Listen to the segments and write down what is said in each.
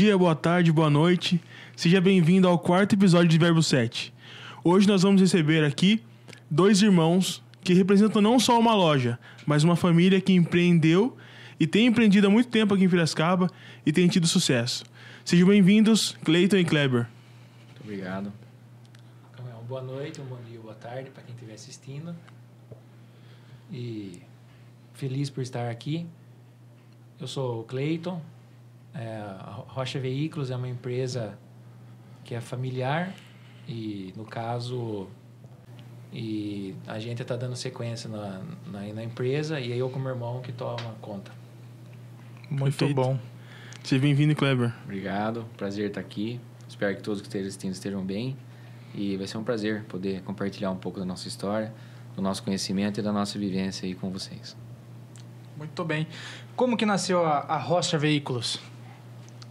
dia, boa tarde, boa noite. Seja bem-vindo ao quarto episódio de Verbo 7. Hoje nós vamos receber aqui dois irmãos que representam não só uma loja, mas uma família que empreendeu e tem empreendido há muito tempo aqui em Piracicaba e tem tido sucesso. Sejam bem-vindos, Cleiton e Kleber. Muito obrigado. Uma boa noite, um bom dia, boa tarde para quem estiver assistindo. E feliz por estar aqui. Eu sou o Cleiton. A Rocha Veículos é uma empresa que é familiar e, no caso, a gente está dando sequência na empresa e eu com meu irmão que toma conta. Muito Perfeito. bom. Seja bem-vindo, Kleber. Obrigado, prazer estar aqui. Espero que todos que estejam assistindo estejam bem. E vai ser um prazer poder compartilhar um pouco da nossa história, do nosso conhecimento e da nossa vivência aí com vocês. Muito bem. Como que nasceu a Rocha Veículos?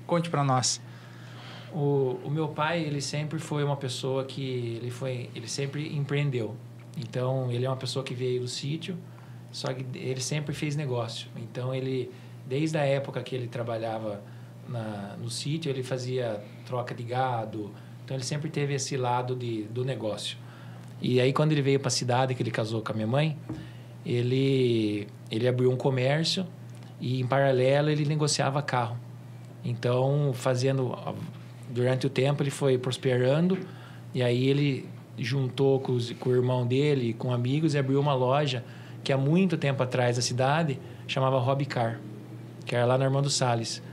Conte para nós. O meu pai, ele sempre foi uma pessoa que ele sempre empreendeu. Então, ele é uma pessoa que veio do sítio, só que ele sempre fez negócio. Então, ele, desde a época que ele trabalhava no sítio, ele fazia troca de gado. Então, ele sempre teve esse lado do negócio. E aí, quando ele veio para a cidade, que ele casou com a minha mãe, ele abriu um comércio e, em paralelo, ele negociava carro. Então, durante o tempo, ele foi prosperando e aí ele juntou com o irmão dele, com amigos, e abriu uma loja que há muito tempo atrás da cidade chamava Hobbycar, que era lá na Armando Salles.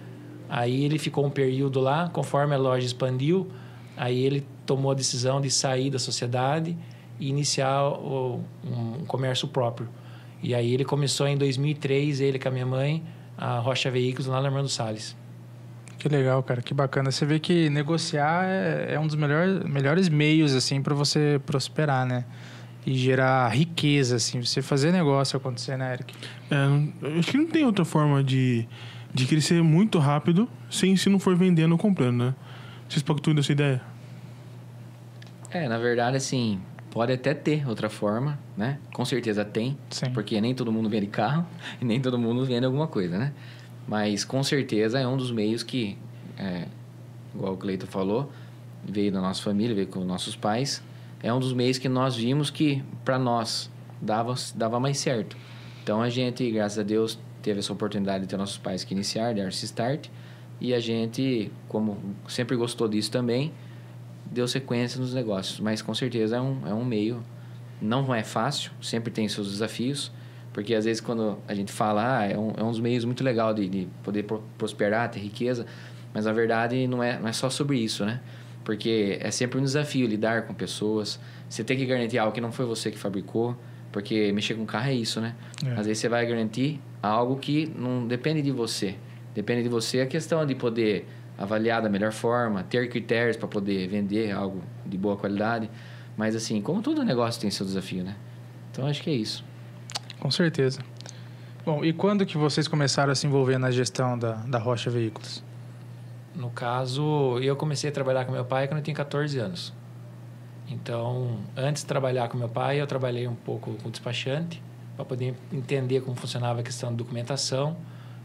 Aí ele ficou um período lá, conforme a loja expandiu, aí ele tomou a decisão de sair da sociedade e iniciar um comércio próprio. E aí ele começou em 2003, ele com a minha mãe, a Rocha Veículos lá na Armando Salles. Que legal, cara, que bacana. Você vê que negociar é um dos melhores meios, assim, para você prosperar, né? E gerar riqueza, assim, você fazer negócio acontecer, né, Eric? Eu acho que não tem outra forma de crescer muito rápido se não for vendendo ou comprando, né? Vocês pactuam dessa ideia? Na verdade, assim, pode até ter outra forma, né? Com certeza tem, Sim. porque nem todo mundo vende carro e nem todo mundo vende alguma coisa, né? Mas, com certeza, é um dos meios que, igual o Cleiton falou, veio da nossa família, veio com nossos pais. É um dos meios que nós vimos que, para nós, dava mais certo. Então, a gente, graças a Deus, teve essa oportunidade de ter nossos pais que iniciaram, deram esse start. E a gente, como sempre gostou disso também, deu sequência nos negócios. Mas, com certeza, é um meio... Não é fácil, sempre tem seus desafios. Porque, às vezes, quando a gente fala, é um dos meios muito legal de poder prosperar, ter riqueza. Mas, na verdade, não é só sobre isso, né? Porque é sempre um desafio lidar com pessoas. Você tem que garantir algo que não foi você que fabricou. Porque mexer com carro é isso, né? Às vezes, você vai garantir algo que não depende de você. Depende de você a questão de poder avaliar da melhor forma, ter critérios para poder vender algo de boa qualidade. Mas, assim, como todo negócio tem seu desafio, né? Então, acho que é isso. Com certeza. Bom, e quando que vocês começaram a se envolver na gestão da Rocha Veículos? No caso, eu comecei a trabalhar com meu pai quando eu tinha 14 anos. Então, antes de trabalhar com meu pai, eu trabalhei um pouco com despachante para poder entender como funcionava a questão de documentação.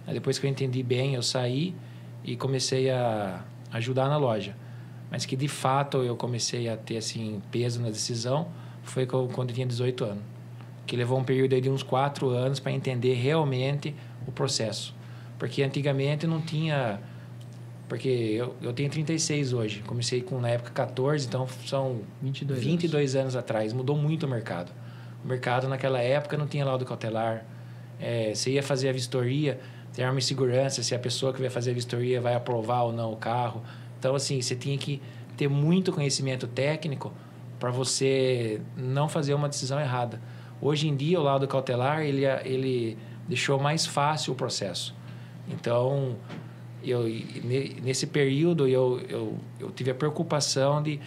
Aí, depois que eu entendi bem, eu saí e comecei a ajudar na loja. Mas que, de fato, eu comecei a ter assim, peso na decisão foi quando eu tinha 18 anos. Que levou um período aí de uns 4 anos para entender realmente o processo. Porque antigamente não tinha... Porque eu tenho 36 hoje. Comecei na época 14, então são 22 anos atrás. Mudou muito o mercado. O mercado naquela época não tinha laudo cautelar. Você ia fazer a vistoria, tem arma de segurança, se a pessoa que vai fazer a vistoria vai aprovar ou não o carro. Então, assim, você tinha que ter muito conhecimento técnico para você não fazer uma decisão errada. Hoje em dia, o laudo cautelar, ele deixou mais fácil o processo. Então, nesse período, eu tive a preocupação de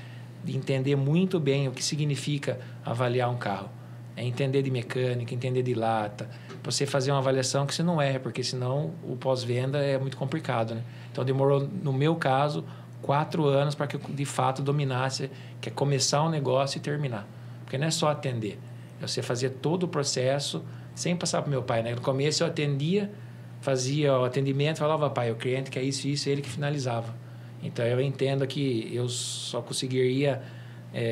entender muito bem o que significa avaliar um carro. É entender de mecânica, entender de lata, você fazer uma avaliação que você não erre, porque senão o pós-venda é muito complicado, né? Então, demorou, no meu caso, 4 anos para que eu, de fato, dominasse, que é começar um negócio e terminar. Porque não é só atender. Você fazia todo o processo sem passar para o meu pai, né? No começo eu atendia, fazia o atendimento, falava, pai, o cliente quer isso e isso, ele que finalizava. Então, eu entendo que eu só conseguiria,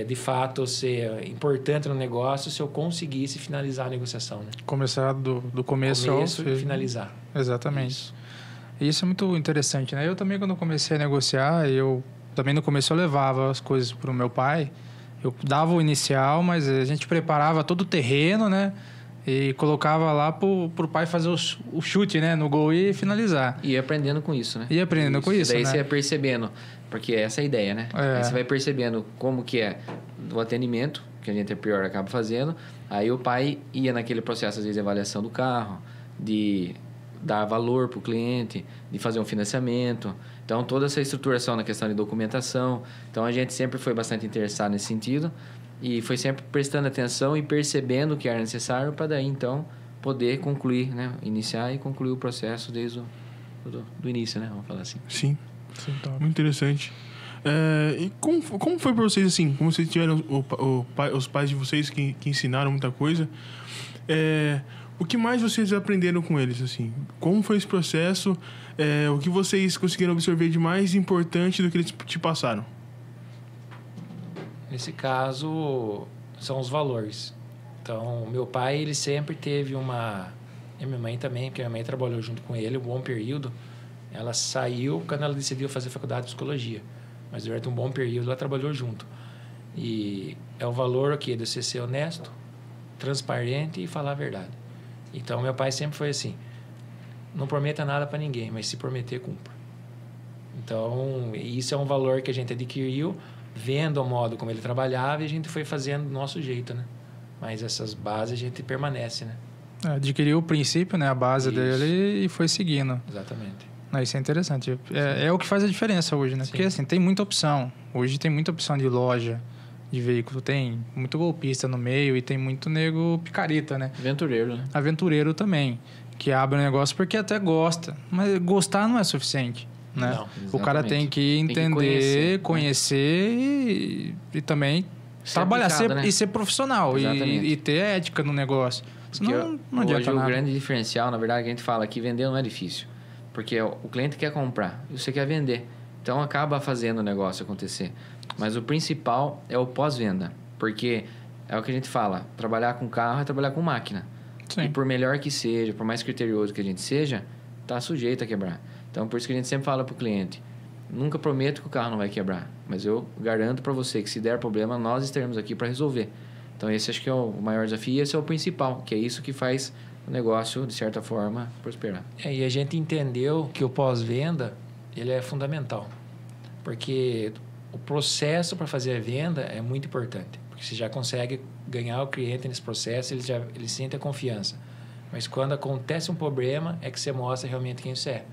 de fato, ser importante no negócio se eu conseguisse finalizar a negociação, né? Começar do começo ao E fim. finalizar. Exatamente. Isso é muito interessante, né? Eu também, quando comecei a negociar, também no começo eu levava as coisas para o meu pai. Eu dava o inicial, mas a gente preparava todo o terreno, né? E colocava lá pro pai fazer o chute, né? No gol e finalizar. E aprendendo com isso, né? E aprendendo com isso, Daí né? você ia percebendo, porque essa é a ideia, né? É. Aí você vai percebendo como que é o atendimento, que a gente a priori acaba fazendo. Aí o pai ia naquele processo, às vezes, de avaliação do carro, de dar valor para o cliente, de fazer um financiamento. Então, toda essa estruturação na questão de documentação. Então, a gente sempre foi bastante interessado nesse sentido e foi sempre prestando atenção e percebendo o que era necessário para daí, então, poder concluir, né? Iniciar e concluir o processo desde do início, né? Vamos falar assim. Sim. Sim, top. Muito interessante. E como foi para vocês, assim, como vocês tiveram os pais de vocês que ensinaram muita coisa, o que mais vocês aprenderam com eles, assim? Como foi esse processo? O que vocês conseguiram absorver de mais importante do que eles te passaram? Nesse caso, são os valores. Então, meu pai, ele sempre teve uma... E minha mãe também, porque minha mãe trabalhou junto com ele um bom período. Ela saiu quando ela decidiu fazer faculdade de psicologia. Mas durante um bom período ela trabalhou junto. E é o valor aqui de você ser honesto, transparente e falar a verdade. Então, meu pai sempre foi assim: não prometa nada para ninguém, mas se prometer, cumpra. Então, isso é um valor que a gente adquiriu vendo o modo como ele trabalhava e a gente foi fazendo do nosso jeito, né? Mas essas bases a gente permanece, né? Adquiriu o princípio, né? A base Isso. dele e foi seguindo. Exatamente. Isso é interessante. É o que faz a diferença hoje, né? Sim. Porque, assim, tem muita opção. Hoje tem muita opção de loja, de veículo. Tem muito golpista no meio e tem muito nego picareta, né? Aventureiro, né? Aventureiro também, que abre um negócio porque até gosta. Mas gostar não é suficiente, né? Não, o cara exatamente. tem que Tem que entender, conhecer, e também Ser trabalhar aplicado, né? e ser profissional Exatamente. e ter ética no negócio. Porque Senão não adianta hoje nada. o grande diferencial, na verdade, que a gente fala que vender não é difícil. Porque o cliente quer comprar e você quer vender. Então, acaba fazendo o negócio acontecer. Mas o principal é o pós-venda. Porque é o que a gente fala, trabalhar com carro é trabalhar com máquina. Sim. E por melhor que seja, por mais criterioso que a gente seja, está sujeito a quebrar. Então, por isso que a gente sempre fala para o cliente, nunca prometo que o carro não vai quebrar. Mas eu garanto para você que se der problema, nós estaremos aqui para resolver. Então, esse acho que é o maior desafio e esse é o principal, que é isso que faz o negócio, de certa forma, prosperar. E a gente entendeu que o pós-venda, ele é fundamental. Porque o processo para fazer a venda é muito importante. Porque você já consegue ganhar o cliente nesse processo, ele sente a confiança. Mas quando acontece um problema, é que você mostra realmente quem você é.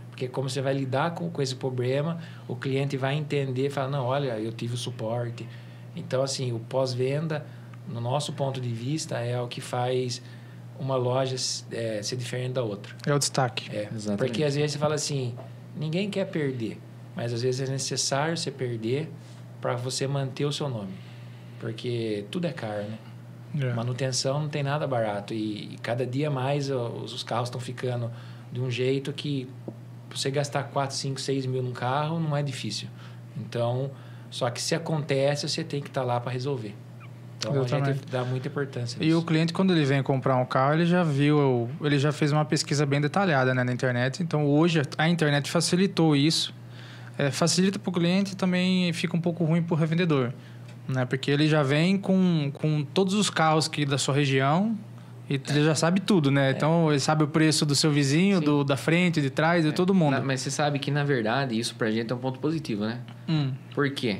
Porque como você vai lidar com esse problema, o cliente vai entender, falar, não, olha, eu tive o suporte. Então, assim, o pós-venda, no nosso ponto de vista, é o que faz uma loja ser diferente da outra. É o destaque. Exatamente. Porque às vezes você fala assim, ninguém quer perder, mas às vezes é necessário você perder para você manter o seu nome. Porque tudo é caro, né? Manutenção não tem nada barato e cada dia mais os carros estão ficando de um jeito que você gastar 4, 5, 6 mil num carro não é difícil. Então, só que se acontece, você tem que estar lá para resolver. Então, a Exatamente. gente dá muita importância E nisso. o cliente, quando ele vem comprar um carro, ele já fez uma pesquisa bem detalhada, né, na internet. Então, hoje, a internet facilitou isso. Facilita para o cliente e também fica um pouco ruim para o revendedor, né? Porque ele já vem com todos os carros da sua região e ele já sabe tudo, né? Então, ele sabe o preço do seu vizinho, da frente, de trás, de todo mundo. Mas você sabe que, na verdade, isso pra gente é um ponto positivo, né? Por quê?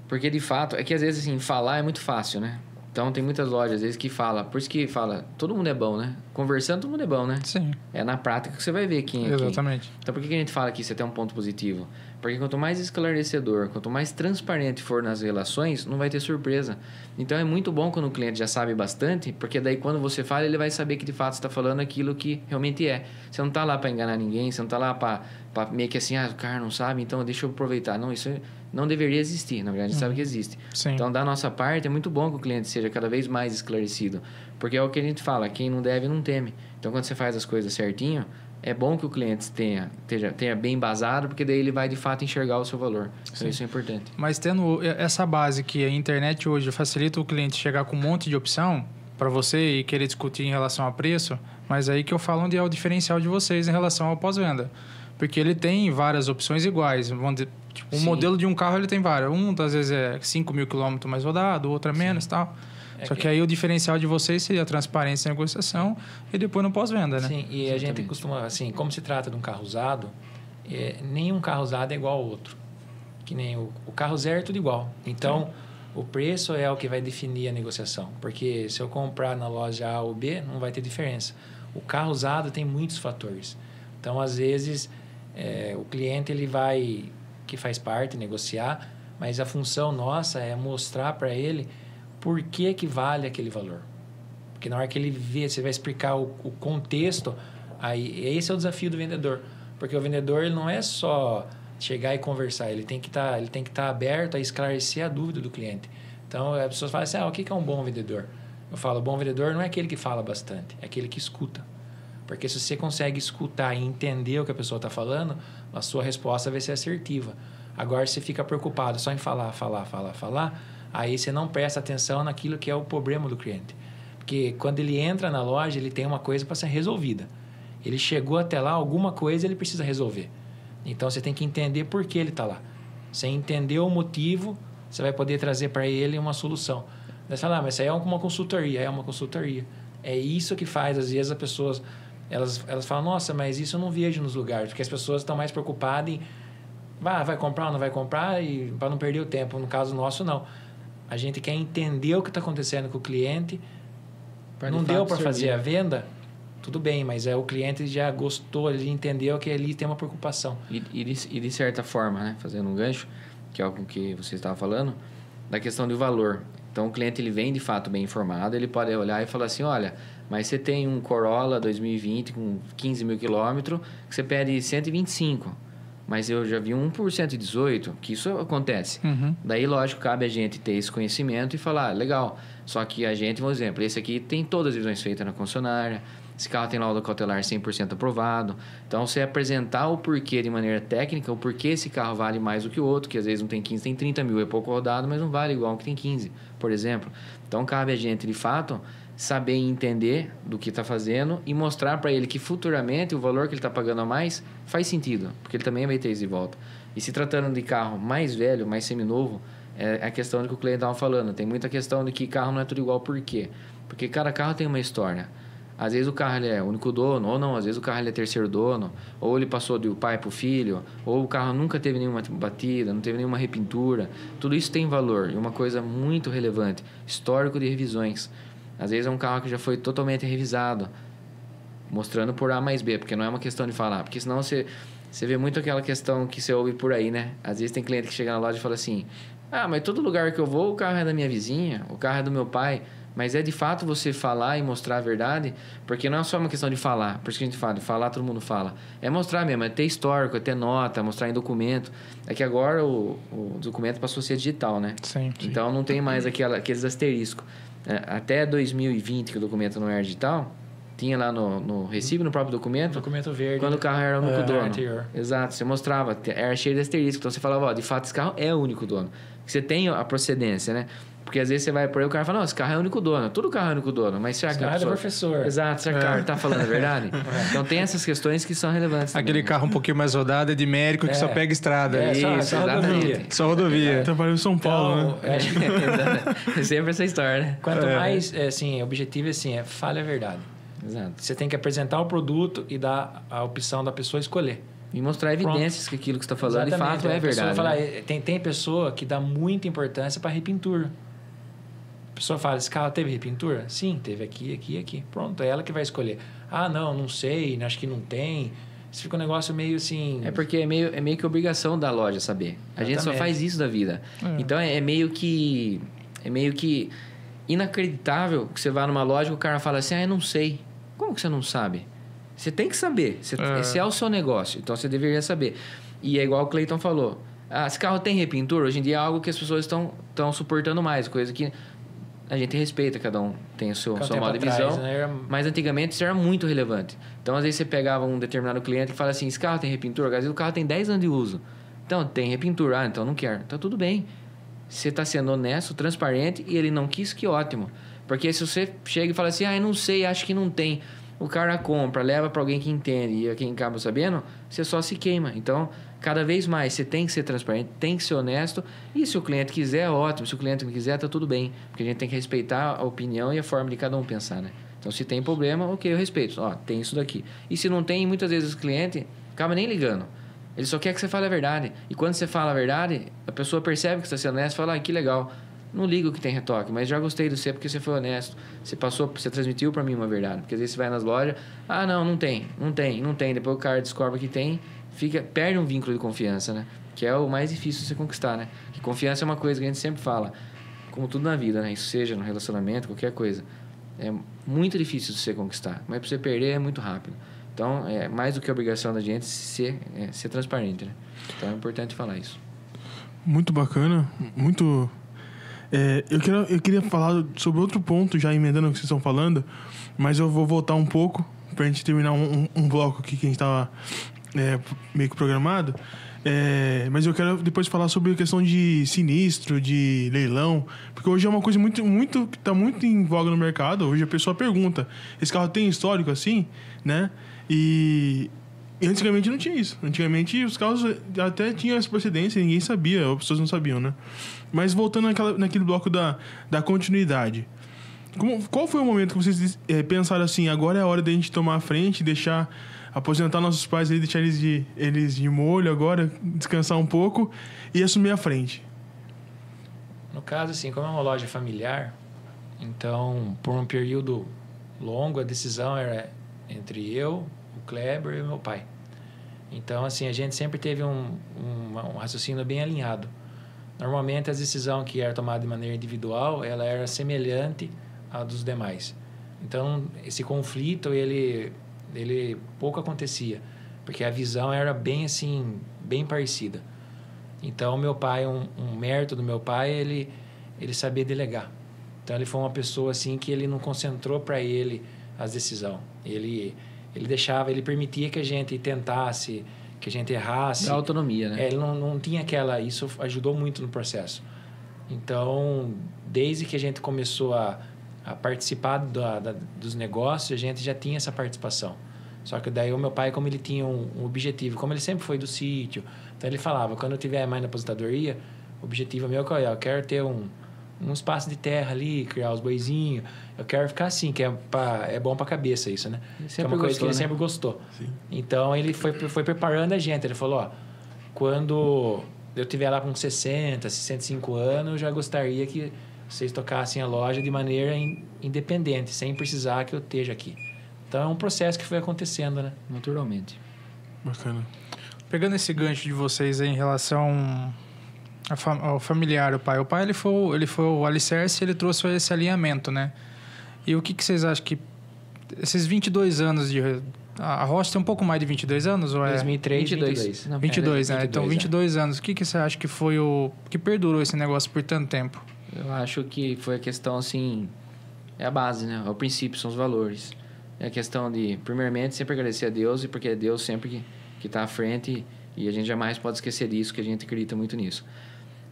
Porque, de fato, é que às vezes, assim, falar é muito fácil, né? Então, tem muitas lojas, às vezes, que fala... Por isso que fala, todo mundo é bom, né? Conversando, todo mundo é bom, né? Sim, É na prática que você vai ver quem é quem. exatamente. Então, por que a gente fala que isso é até um ponto positivo? Porque quanto mais esclarecedor, quanto mais transparente for nas relações, não vai ter surpresa. Então, é muito bom quando o cliente já sabe bastante, porque daí quando você fala, ele vai saber que de fato você está falando aquilo que realmente é. Você não está lá para enganar ninguém, você não está lá para meio que assim, o cara não sabe, então deixa eu aproveitar. Não, isso não deveria existir, na verdade, a gente sabe que existe. Sim. Então, da nossa parte, é muito bom que o cliente seja cada vez mais esclarecido, porque é o que a gente fala, quem não deve, não teme. Então, quando você faz as coisas certinho, é bom que o cliente tenha bem embasado, porque daí ele vai de fato enxergar o seu valor. Então isso é importante. Mas tendo essa base que a internet hoje facilita o cliente chegar com um monte de opção para você e querer discutir em relação a preço, mas aí que eu falo onde é o diferencial de vocês em relação ao pós-venda. Porque ele tem várias opções iguais. Vamos dizer, tipo, o modelo de um carro ele tem várias. Um, às vezes, é 5.000 quilômetros mais rodado, o outro é menos e tal. Só que aí o diferencial de vocês seria a transparência e a negociação e depois no pós-venda, né? Sim, e a gente costuma, assim, como se trata de um carro usado, nenhum carro usado é igual ao outro. Que nem o carro zero é tudo igual. Então, o preço é o que vai definir a negociação. Porque se eu comprar na loja A ou B, não vai ter diferença. O carro usado tem muitos fatores. Então, às vezes, o cliente ele vai, que faz parte, negociar, mas a função nossa é mostrar para ele por que vale aquele valor. Porque na hora que ele vê, você vai explicar o contexto, aí esse é o desafio do vendedor. Porque o vendedor ele não é só chegar e conversar, ele tem que estar aberto a esclarecer a dúvida do cliente. Então, as pessoas falam assim, o que é um bom vendedor? Eu falo, bom vendedor não é aquele que fala bastante, é aquele que escuta. Porque se você consegue escutar e entender o que a pessoa está falando, a sua resposta vai ser assertiva. Agora, se você fica preocupado só em falar, aí você não presta atenção naquilo que é o problema do cliente. Porque quando ele entra na loja, ele tem uma coisa para ser resolvida. Ele chegou até lá, alguma coisa ele precisa resolver. Então, você tem que entender por que ele está lá. Você entender o motivo, você vai poder trazer para ele uma solução. Você fala, mas isso aí é uma consultoria. É uma consultoria. É isso que faz, às vezes, as pessoas... Elas falam, nossa, mas isso eu não vejo nos lugares. Porque as pessoas estão mais preocupadas em... vai comprar ou não vai comprar, e para não perder o tempo. No caso nosso, não. A gente quer entender o que está acontecendo com o cliente. Não deu para fazer a venda, tudo bem, mas o cliente já gostou, ele entendeu que ali tem uma preocupação. E de certa forma, né, fazendo um gancho, que é algo que você estava falando, da questão do valor. Então, o cliente ele vem de fato bem informado, ele pode olhar e falar assim, olha, mas você tem um Corolla 2020 com 15.000 quilômetros que você pede 125, mas eu já vi um por 118, que isso acontece. Daí, lógico, cabe a gente ter esse conhecimento e falar, legal, só que a gente, por exemplo, esse aqui tem todas as revisões feitas na concessionária, esse carro tem laudo cautelar 100% aprovado. Então, você apresentar o porquê de maneira técnica, o porquê esse carro vale mais do que o outro, que às vezes não tem 15, tem 30 mil, é pouco rodado, mas não vale igual um que tem 15, por exemplo. Então, cabe a gente, de fato, saber e entender do que está fazendo e mostrar para ele que futuramente o valor que ele está pagando a mais faz sentido, porque ele também vai ter isso de volta. E se tratando de carro mais velho, mais seminovo, é a questão do que o cliente estava falando. Tem muita questão de que carro não é tudo igual. Por quê? Porque cada carro tem uma história. Às vezes o carro ele é único dono, ou não. Às vezes o carro ele é terceiro dono, ou ele passou do pai para o filho, ou o carro nunca teve nenhuma batida, não teve nenhuma repintura. Tudo isso tem valor. E uma coisa muito relevante, histórico de revisões. Às vezes é um carro que já foi totalmente revisado, mostrando por A mais B, porque não é uma questão de falar. Porque senão você vê muito aquela questão que você ouve por aí, né? Às vezes tem cliente que chega na loja e fala assim, mas todo lugar que eu vou, o carro é da minha vizinha, o carro é do meu pai. Mas é de fato você falar e mostrar a verdade, porque não é só uma questão de falar, por isso que a gente fala, de falar todo mundo fala. É mostrar mesmo, é ter histórico, é ter nota, mostrar em documento. É que agora o documento passou a ser digital, né? Sim. Então não tem mais aqueles asteriscos. Até 2020, que o documento não era digital, tinha lá no recibo, no próprio documento. Documento verde. Quando o carro era o único dono. Anterior. Exato, você mostrava, era cheio de asterisco. Então você falava, de fato, esse carro é o único dono. Você tem a procedência, né? Porque às vezes você vai por aí e o cara fala, não, esse carro é o único dono. Todo carro é o único dono. Mas será que a pessoa... é professor. Exato, será que o cara está falando a verdade? Então tem essas questões que são relevantes. Aquele também, carro um pouquinho mais rodado é de Américo que só pega estrada. Isso, só rodovia. Só rodovia. Trabalhou em São Paulo, então, né? É sempre essa história, né? Quanto mais, assim, o objetivo fale a verdade. Exato. Você tem que apresentar o produto e dar a opção da pessoa escolher. E mostrar evidências que aquilo que você está falando de fato é verdade. Fala, tem pessoa que dá muita importância para repintura. A pessoa fala, esse carro teve repintura? Sim, teve aqui. Pronto, é ela que vai escolher. Não sei, acho que não tem. Isso fica um negócio meio assim... É porque é meio que obrigação da loja saber. A gente só faz isso da vida. Então é meio que inacreditável que você vá numa loja e o cara fala assim, eu não sei. Como que você não sabe? Você tem que saber. Esse é o seu negócio. Então você deveria saber. E é igual o Cleiton falou. Esse carro tem repintura? Hoje em dia é algo que as pessoas estão suportando mais. Coisa que a gente respeita, cada um tem o seu Tempo modo de atrás, visão. né, Mas antigamente isso era muito relevante. Então, às vezes, você pegava um determinado cliente e fala assim, esse carro tem repintura? Às vezes o carro tem 10 anos de uso. Então, tem repintura. Ah, então não quero. Então, tudo bem. Você está sendo honesto, transparente, e ele não quis, que ótimo. Porque se você chega e fala assim, eu não sei, acho que não tem. O cara compra, leva para alguém que entende, e quem acaba sabendo, você só se queima. Então, cada vez mais, você tem que ser transparente, tem que ser honesto. E se o cliente quiser, ótimo. Se o cliente não quiser, tá tudo bem. Porque a gente tem que respeitar a opinião e a forma de cada um pensar, né? Então, se tem problema, ok, eu respeito. Ó, tem isso daqui. E se não tem, muitas vezes o cliente acaba nem ligando. Ele só quer que você fale a verdade. E quando você fala a verdade, a pessoa percebe que você está sendo honesto e fala, que legal. Não ligo que tem retoque, mas já gostei de você porque você foi honesto. Você transmitiu para mim uma verdade. Porque às vezes você vai nas lojas, não tem. Depois o cara descobre que tem, perde um vínculo de confiança, né? Que é o mais difícil de você conquistar, né? Que confiança é uma coisa que a gente sempre fala, como tudo na vida, né? Isso seja no relacionamento, qualquer coisa. É muito difícil de você conquistar, mas para você perder é muito rápido. Então, é mais do que a obrigação da gente ser transparente, né? Então, é importante falar isso. Muito bacana, muito... eu queria falar sobre outro ponto, já emendando o que vocês estão falando, mas eu vou voltar um pouco pra gente terminar um bloco aqui que a gente tava meio que programado. Mas eu quero depois falar sobre a questão de sinistro, de leilão, porque hoje é uma coisa que tá muito em voga no mercado. Hoje a pessoa pergunta, esse carro tem histórico assim, né? E antigamente não tinha isso. Antigamente os carros até tinham essa procedência, ninguém sabia, ou as pessoas não sabiam, né? Mas voltando naquele bloco da continuidade. Qual foi o momento que vocês pensaram assim, agora é a hora da gente tomar a frente, aposentar nossos pais, deixar eles de molho agora, descansar um pouco e assumir a frente? No caso, assim, como é uma loja familiar, então, por um período longo, a decisão era entre eu, o Kleber e o meu pai. Então, assim, a gente sempre teve um raciocínio bem alinhado. Normalmente, a decisão que era tomada de maneira individual, ela era semelhante à dos demais. Então, esse conflito, ele pouco acontecia, porque a visão era bem, assim, bem parecida. Então, meu pai, um mérito do meu pai, ele sabia delegar. Então, ele foi uma pessoa, assim, que ele não concentrou para ele as decisões. Ele permitia que a gente tentasse, que a gente errasse. Dá autonomia, né? Ele não tinha aquela... Isso ajudou muito no processo. Então, desde que a gente começou a participar dos negócios, a gente já tinha essa participação. Só que daí o meu pai, como ele tinha um objetivo, como ele sempre foi do sítio, então ele falava, quando eu tiver mais na aposentadoria, o objetivo meu é eu quero ter um espaço de terra ali, criar os boizinhos, eu quero ficar assim, que é bom pra cabeça isso, né? Que é uma coisa que ele sempre gostou. Sim. Então ele foi preparando a gente, ele falou, quando eu tiver lá com 60, 65 anos, eu já gostaria que vocês tocassem a loja de maneira independente, sem precisar que eu esteja aqui. Então é um processo que foi acontecendo, né? Naturalmente. Bacana. Pegando esse gancho de vocês aí em relação ao familiar, o pai ele foi o alicerce, ele trouxe esse alinhamento, né? E o que vocês acham que esses 22 anos a Rocha tem um pouco mais de 22 anos? Ou 2003, 22. Não, 22, né? 22, Então 22 anos. O que você acha que foi que perdurou esse negócio por tanto tempo? Eu acho que foi a questão, assim... É a base, né? É o princípio, são os valores. É a questão de, primeiramente, sempre agradecer a Deus, e porque é Deus sempre que está à frente, e a gente jamais pode esquecer disso, que a gente acredita muito nisso.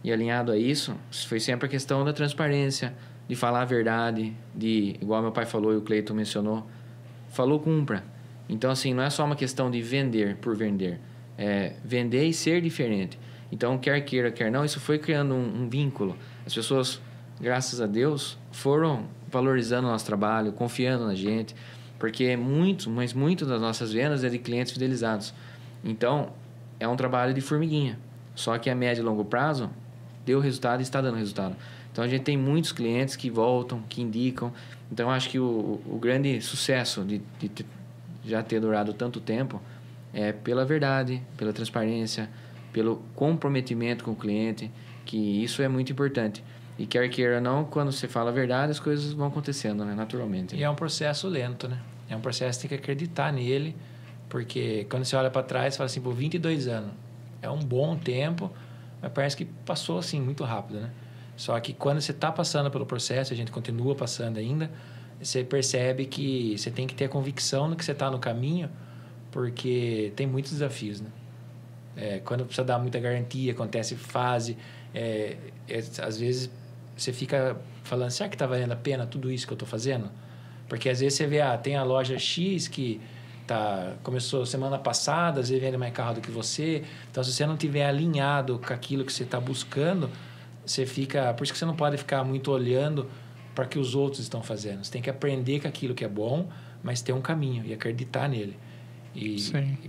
E alinhado a isso, foi sempre a questão da transparência, de falar a verdade, igual meu pai falou e o Cleiton mencionou, falou, cumpra. Então, assim, não é só uma questão de vender por vender, é vender e ser diferente. Então, quer queira, quer não, isso foi criando um vínculo. As pessoas, graças a Deus, foram valorizando o nosso trabalho, confiando na gente, porque muito das nossas vendas é de clientes fidelizados. Então, é um trabalho de formiguinha. Só que a médio e longo prazo deu resultado e está dando resultado. Então, a gente tem muitos clientes que voltam, que indicam. Então, acho que o grande sucesso de já ter durado tanto tempo é pela verdade, pela transparência, pelo comprometimento com o cliente, que isso é muito importante. E quer queira ou não, quando você fala a verdade, as coisas vão acontecendo, né? Naturalmente. E é um processo lento, né? É um processo que tem que acreditar nele, porque quando você olha para trás, você fala assim, 22 anos. É um bom tempo, mas parece que passou assim muito rápido, né? Só que quando você está passando pelo processo, a gente continua passando ainda, você percebe que você tem que ter a convicção no que você está no caminho, porque tem muitos desafios, né? Quando precisa dar muita garantia, acontece fase, às vezes você fica falando, será que está valendo a pena tudo isso que eu estou fazendo? Porque às vezes você vê, tem a loja X que começou semana passada, às vezes vende mais carro do que você. Então, se você não tiver alinhado com aquilo que você está buscando, você fica... Por isso que você não pode ficar muito olhando para o que os outros estão fazendo. Você tem que aprender com aquilo que é bom, mas ter um caminho e acreditar nele. E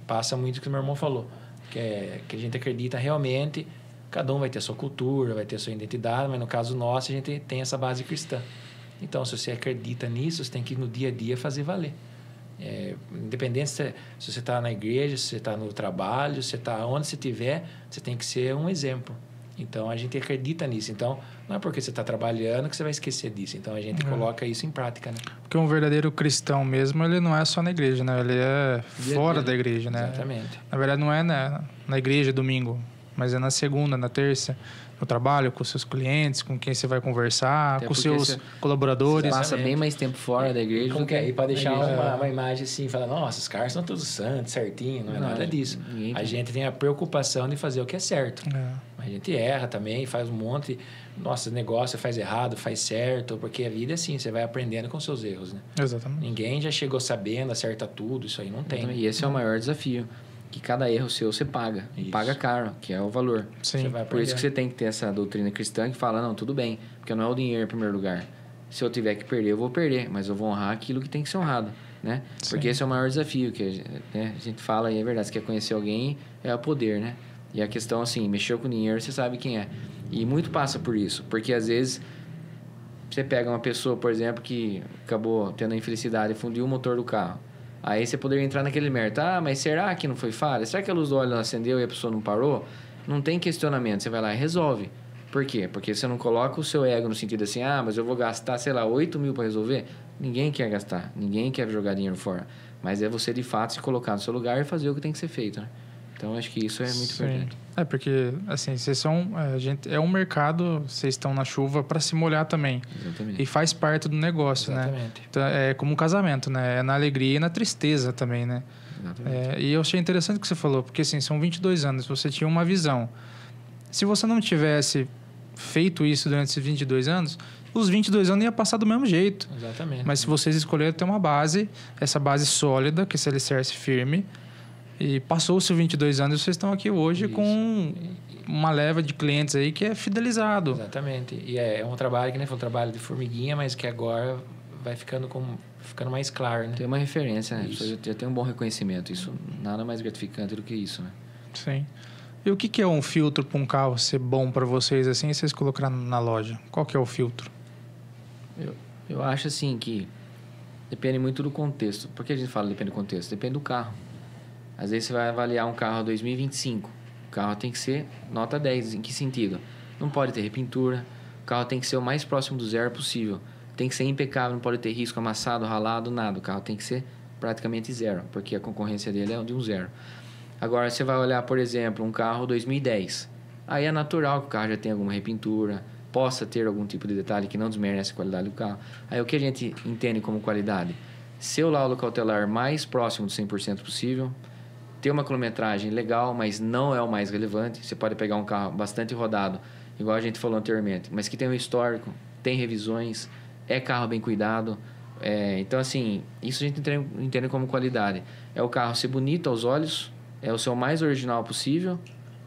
passa muito o que o meu irmão falou, que a gente acredita realmente, cada um vai ter a sua cultura, vai ter a sua identidade, mas no caso nosso, a gente tem essa base cristã. Então, se você acredita nisso, você tem que no dia a dia fazer valer. Independente se você está na igreja, se você está no trabalho, se você está onde você estiver, você tem que ser um exemplo. Então, a gente acredita nisso. Então, não é porque você está trabalhando que você vai esquecer disso. Então, a gente coloca isso em prática, né? Porque um verdadeiro cristão mesmo, ele não é só na igreja, né? Ele é fora da igreja, né? Exatamente. Na verdade, não é na igreja domingo, mas é na segunda, na terça, no trabalho, com seus clientes, com quem você vai conversar, até com seus colaboradores. Você passa bem mais tempo fora da igreja do que... E para deixar uma imagem assim, falar, nossa, os caras são todos santos, certinho, não é nada disso. A gente tem a preocupação de fazer o que é certo. A gente erra também, faz um monte... Nossa, negócio faz errado, faz certo, porque a vida é assim, você vai aprendendo com seus erros, né? Exatamente. Ninguém já chegou sabendo, acerta tudo, isso aí não tem. E esse é o maior desafio, que cada erro seu você paga, paga caro, que é o valor. Sim. Por isso que você tem que ter essa doutrina cristã que fala, não, tudo bem, porque não é o dinheiro em primeiro lugar. Se eu tiver que perder, eu vou perder, mas eu vou honrar aquilo que tem que ser honrado, né? Sim. Porque esse é o maior desafio, que a gente fala e é verdade, você quer conhecer alguém, é o poder, né? E a questão, assim, mexeu com dinheiro, você sabe quem é. E muito passa por isso, porque às vezes você pega uma pessoa, por exemplo, que acabou tendo a infelicidade e fundiu o motor do carro. Aí você poderia entrar naquele mérito. Mas será que não foi falha? Será que a luz do óleo acendeu e a pessoa não parou? Não tem questionamento, você vai lá e resolve. Por quê? Porque você não coloca o seu ego no sentido assim, mas eu vou gastar, 8 mil para resolver. Ninguém quer gastar, ninguém quer jogar dinheiro fora. Mas é você, de fato, se colocar no seu lugar e fazer o que tem que ser feito, né? Então, acho que isso é muito importante. Porque, assim, vocês são... é um mercado, vocês estão na chuva para se molhar também. Exatamente. E faz parte do negócio, Exatamente. né? Então, é como um casamento, né? É na alegria e na tristeza também, né? Exatamente. E eu achei interessante o que você falou, porque, assim, são 22 anos, você tinha uma visão. Se você não tivesse feito isso durante esses 22 anos, os 22 anos ia passar do mesmo jeito. Exatamente. Mas se vocês escolheram ter uma base, essa base sólida, que esse alicerce firme... E passou-se 22 anos e vocês estão aqui hoje com uma leva de clientes aí que é fidelizado. Exatamente. E é um trabalho que nem foi um trabalho de formiguinha, mas que agora vai ficando mais claro, né? Tem uma referência, né? Isso. Já tem um bom reconhecimento. Isso, nada mais gratificante do que isso, né? Sim. E o que é um filtro para um carro ser bom para vocês assim e vocês colocaram na loja? Qual que é o filtro? Eu acho assim que depende muito do contexto. Por que a gente fala depende do contexto? Depende do carro. Às vezes você vai avaliar um carro 2025. O carro tem que ser nota 10. Em que sentido? Não pode ter repintura. O carro tem que ser o mais próximo do zero possível. Tem que ser impecável, não pode ter risco amassado, ralado, nada. O carro tem que ser praticamente zero, porque a concorrência dele é de um zero. Agora, você vai olhar, por exemplo, um carro 2010. Aí é natural que o carro já tenha alguma repintura, possa ter algum tipo de detalhe que não desmerece a qualidade do carro. Aí o que a gente entende como qualidade? Ser o laudo cautelar mais próximo do 100% possível, ter uma quilometragem legal, mas não é o mais relevante. Você pode pegar um carro bastante rodado, igual a gente falou anteriormente, mas que tem um histórico, tem revisões, é carro bem cuidado. Então, assim, isso a gente entende como qualidade. É o carro ser bonito aos olhos, é o seu mais original possível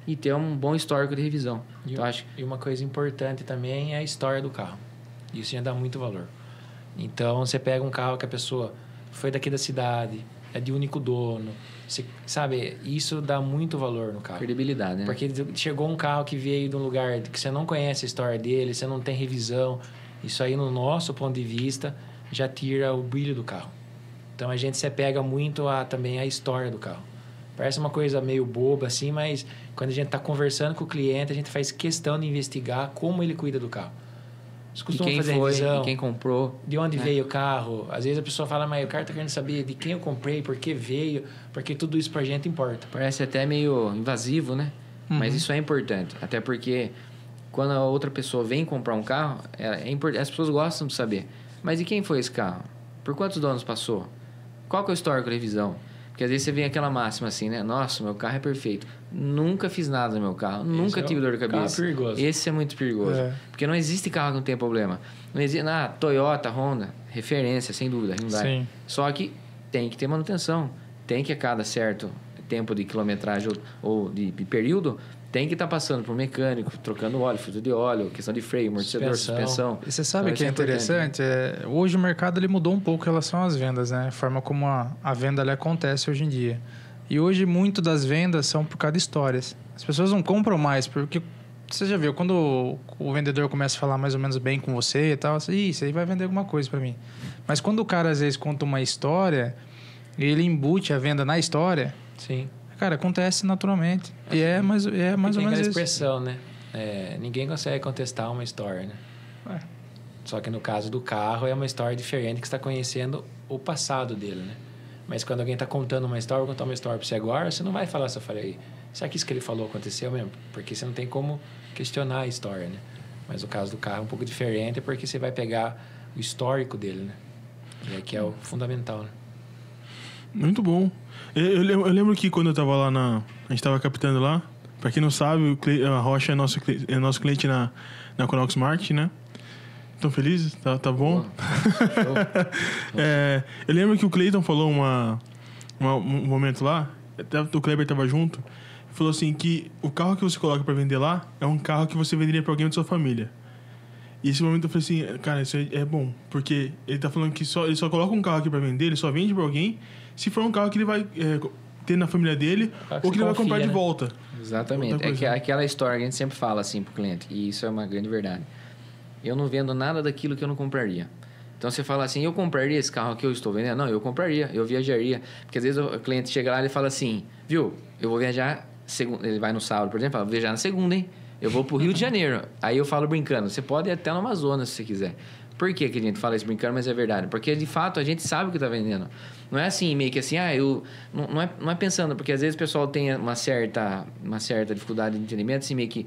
e ter um bom histórico de revisão. E uma coisa importante também é a história do carro. Isso já dá muito valor. Então, você pega um carro que a pessoa foi daqui da cidade, é de único dono, você, sabe? Isso dá muito valor no carro. Credibilidade, né? Porque chegou um carro que veio de um lugar que você não conhece a história dele, você não tem revisão. Isso aí, no nosso ponto de vista, já tira o brilho do carro. Então, a gente se apega muito também à história do carro. Parece uma coisa meio boba assim, mas quando a gente está conversando com o cliente, a gente faz questão de investigar como ele cuida do carro. E quem foi, e quem comprou. De onde veio o carro. Às vezes a pessoa fala, mas o cara está querendo saber de quem eu comprei, por que veio, porque tudo isso pra gente importa. Parece até meio invasivo, né? Mas isso é importante. Até porque quando a outra pessoa vem comprar um carro, é importante, as pessoas gostam de saber. Mas e quem foi esse carro? Por quantos donos passou? Qual que é o histórico de revisão? Porque às vezes você vê aquela máxima assim, né? Nossa, meu carro é perfeito. Nunca fiz nada no meu carro. Nunca tive dor de cabeça. Carro perigoso. Esse é muito perigoso. Porque não existe carro que não tenha problema. Não existe... Toyota, Honda, referência, sem dúvida. Hyundai. Sim. Só que tem que ter manutenção. Tem que a cada certo tempo de quilometragem ou de período, tem que estar passando por mecânico, trocando óleo, filtro de óleo, questão de freio, amortecedor, suspensão. E você sabe o Então, que é isso interessante? Hoje o mercado ele mudou um pouco em relação às vendas, né? A forma como a venda ali acontece hoje em dia. E hoje muito das vendas são por causa de histórias. As pessoas não compram mais porque... Você já viu, quando o vendedor começa a falar mais ou menos bem com você e tal, isso aí vai vender alguma coisa para mim. Mas quando o cara às vezes conta uma história e ele embute a venda na história... Sim. Cara, acontece naturalmente. E é mais ou menos aquela isso. expressão, né? Ninguém consegue contestar uma história, né? Só que no caso do carro é uma história diferente que você está conhecendo o passado dele, né? Mas quando alguém está contando uma história, vou contar uma história para você agora, você não vai falar se eu falei, será que isso que ele falou aconteceu mesmo? Porque você não tem como questionar a história, né? Mas o caso do carro é um pouco diferente porque você vai pegar o histórico dele, né? E é que é o fundamental, né? Muito bom. Eu lembro que quando eu tava lá a gente tava captando lá. Pra quem não sabe, a Rocha é nosso cliente na Conox Market, né? Tão felizes? Tá bom? Eu lembro que o Cleiton falou um momento lá, o Kleber tava junto, falou assim que o carro que você coloca pra vender lá é um carro que você venderia pra alguém da sua família. E esse momento eu falei assim, cara, isso é bom, porque ele tá falando que ele só coloca um carro aqui pra vender, ele só vende pra alguém se for um carro que ele vai ter na família dele ou que ele vai comprar de volta. Exatamente. É aquela história que a gente sempre fala assim pro cliente, e isso é uma grande verdade. Eu não vendo nada daquilo que eu não compraria. Então você fala assim, eu compraria esse carro que eu estou vendendo? Não, eu compraria, eu viajaria. Porque às vezes o cliente chega lá e fala assim, viu, eu vou viajar, ele vai no sábado, por exemplo, fala, vou viajar na segunda, hein? Eu vou pro Rio de Janeiro. Aí eu falo brincando, você pode ir até no Amazonas se você quiser. Por que a gente fala isso brincando, mas é verdade? Porque, de fato, a gente sabe o que está vendendo. Não é assim, meio que assim, não é pensando, porque às vezes o pessoal tem uma certa dificuldade de entendimento, assim, meio que...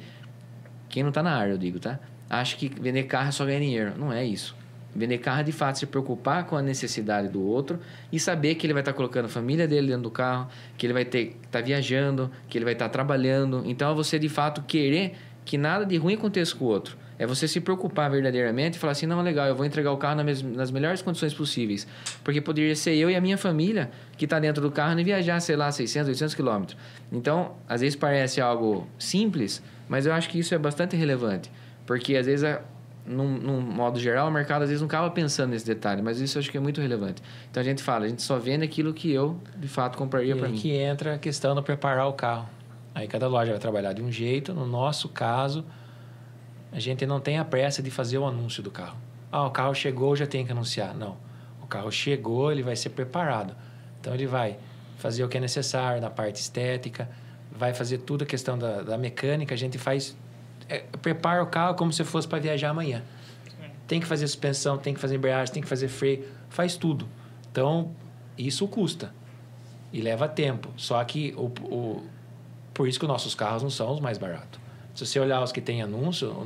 Quem não está na área, eu digo, tá? Acha que vender carro é só ganhar dinheiro. Não é isso. Vender carro é, de fato, se preocupar com a necessidade do outro e saber que ele vai estar colocando a família dele dentro do carro, que ele vai estar viajando, que ele vai estar trabalhando. Então, é você, de fato, querer que nada de ruim aconteça com o outro. É você se preocupar verdadeiramente e falar assim, não, legal, eu vou entregar o carro nas melhores condições possíveis. Porque poderia ser eu e a minha família que está dentro do carro e viajar, sei lá, 600, 800 quilômetros. Então, às vezes parece algo simples, mas eu acho que isso é bastante relevante. Porque, às vezes, num modo geral, o mercado às vezes não acaba pensando nesse detalhe, mas isso eu acho que é muito relevante. Então, a gente só vende aquilo que eu, de fato, compraria para mim. E que entra a questão de preparar o carro. Aí cada loja vai trabalhar de um jeito. No nosso caso, a gente não tem a pressa de fazer o anúncio do carro. O carro chegou, já tem que anunciar. Não. O carro chegou, ele vai ser preparado. Então, ele vai fazer o que é necessário na parte estética, vai fazer tudo a questão da mecânica. A gente prepara o carro como se fosse para viajar amanhã. Tem que fazer suspensão, tem que fazer embreagem, tem que fazer freio, faz tudo. Então, isso custa e leva tempo. Só que por isso que os nossos carros não são os mais baratos. Se você olhar os que tem anúncio,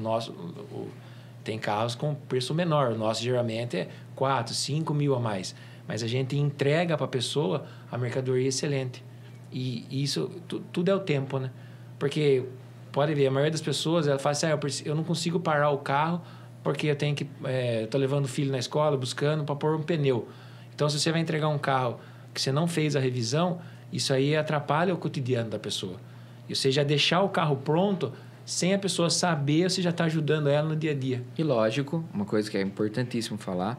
tem carros com preço menor. O nosso geralmente é 4, 5 mil a mais. Mas a gente entrega para a pessoa a mercadoria excelente. E isso tudo é o tempo, né? Porque, pode ver, a maioria das pessoas, ela fala assim, eu não consigo parar o carro porque eu tenho que... Estou levando o filho na escola, buscando para pôr um pneu. Então, se você vai entregar um carro que você não fez a revisão, isso aí atrapalha o cotidiano da pessoa. E você já deixar o carro pronto, sem a pessoa saber, você já está ajudando ela no dia a dia. E lógico, uma coisa que é importantíssimo falar,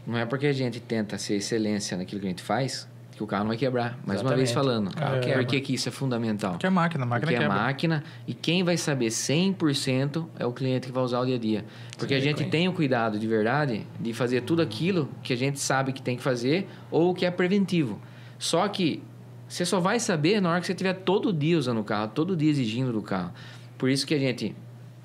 não é porque a gente tenta ser excelência naquilo que a gente faz, que o carro não vai quebrar. Mais uma vez falando. Por que isso é fundamental? Porque é máquina, porque quebra. É máquina, e quem vai saber 100% é o cliente que vai usar o dia a dia. Porque a gente tem o cuidado de verdade de fazer tudo aquilo que a gente sabe que tem que fazer ou que é preventivo. Só que você só vai saber na hora que você estiver todo dia usando o carro, todo dia exigindo do carro. Por isso que a gente,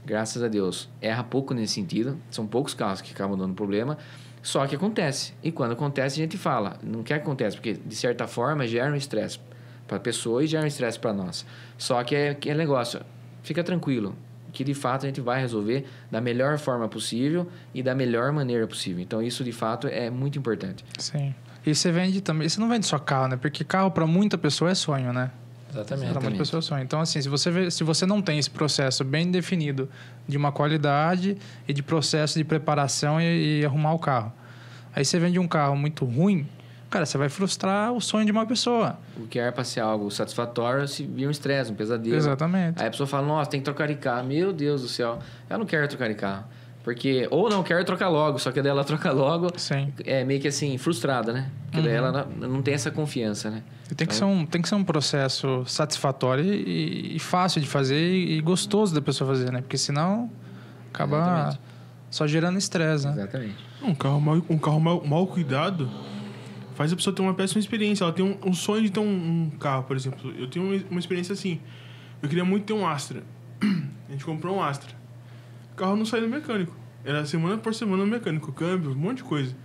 graças a Deus, erra pouco nesse sentido. São poucos carros que acabam dando problema. Só que acontece. E quando acontece, a gente fala. Não quer que aconteça, porque, de certa forma, gera um estresse para a pessoa e gera um estresse para nós. Só que é negócio. Fica tranquilo. que de fato a gente vai resolver da melhor forma possível e da melhor maneira possível. Então isso de fato é muito importante. Sim. E você vende também, você não vende só carro, né? Porque carro para muita pessoa é sonho, né? Exatamente. Para muita pessoa é sonho. Então assim, se você não tem esse processo bem definido de uma qualidade e de processo de preparação e arrumar o carro, aí você vende um carro muito ruim, cara, você vai frustrar o sonho de uma pessoa. O que era para ser algo satisfatório se vira um estresse, um pesadelo. Exatamente. Aí a pessoa fala, nossa, tem que trocar de carro. Meu Deus do céu, eu não quero trocar de carro. Porque, ou não quero trocar logo, só que daí ela troca logo, Sim. é meio que assim, frustrada, né? Porque daí ela não tem essa confiança, né? E tem que ser um processo satisfatório e fácil de fazer e gostoso da pessoa fazer, né? Porque senão acaba Exatamente. só gerando estresse, né? Exatamente. Um carro mal cuidado faz a pessoa ter uma péssima experiência. Ela tem um sonho de ter um carro, por exemplo. Eu tenho uma experiência assim. Eu queria muito ter um Astra. A gente comprou um Astra. O carro não saiu do mecânico. Era semana por semana no mecânico. Câmbio, um monte de coisa.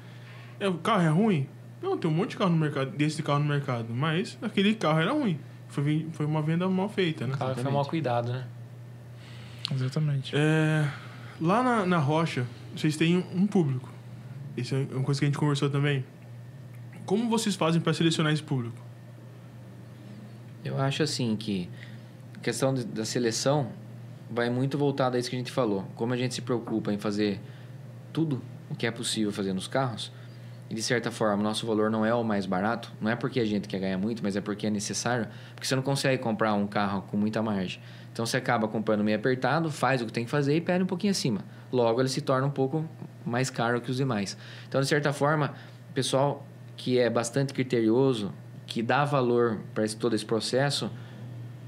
O carro é ruim? Não, tem um monte de carro no mercado, desse carro no mercado. Mas aquele carro era ruim. Foi uma venda mal feita, né? O carro foi mal cuidado, né? Exatamente. Lá na Rocha, vocês têm um público. Isso é uma coisa que a gente conversou também. Como vocês fazem para selecionar esse público? Eu acho assim que a questão da seleção vai muito voltada a isso que a gente falou. Como a gente se preocupa em fazer tudo o que é possível fazer nos carros, e de certa forma o nosso valor não é o mais barato, não é porque a gente quer ganhar muito, mas é porque é necessário, porque você não consegue comprar um carro com muita margem. Então você acaba comprando meio apertado, faz o que tem que fazer e pede um pouquinho acima. Logo ele se torna um pouco mais caro que os demais. Então, de certa forma, o pessoal que é bastante criterioso, que dá valor para todo esse processo,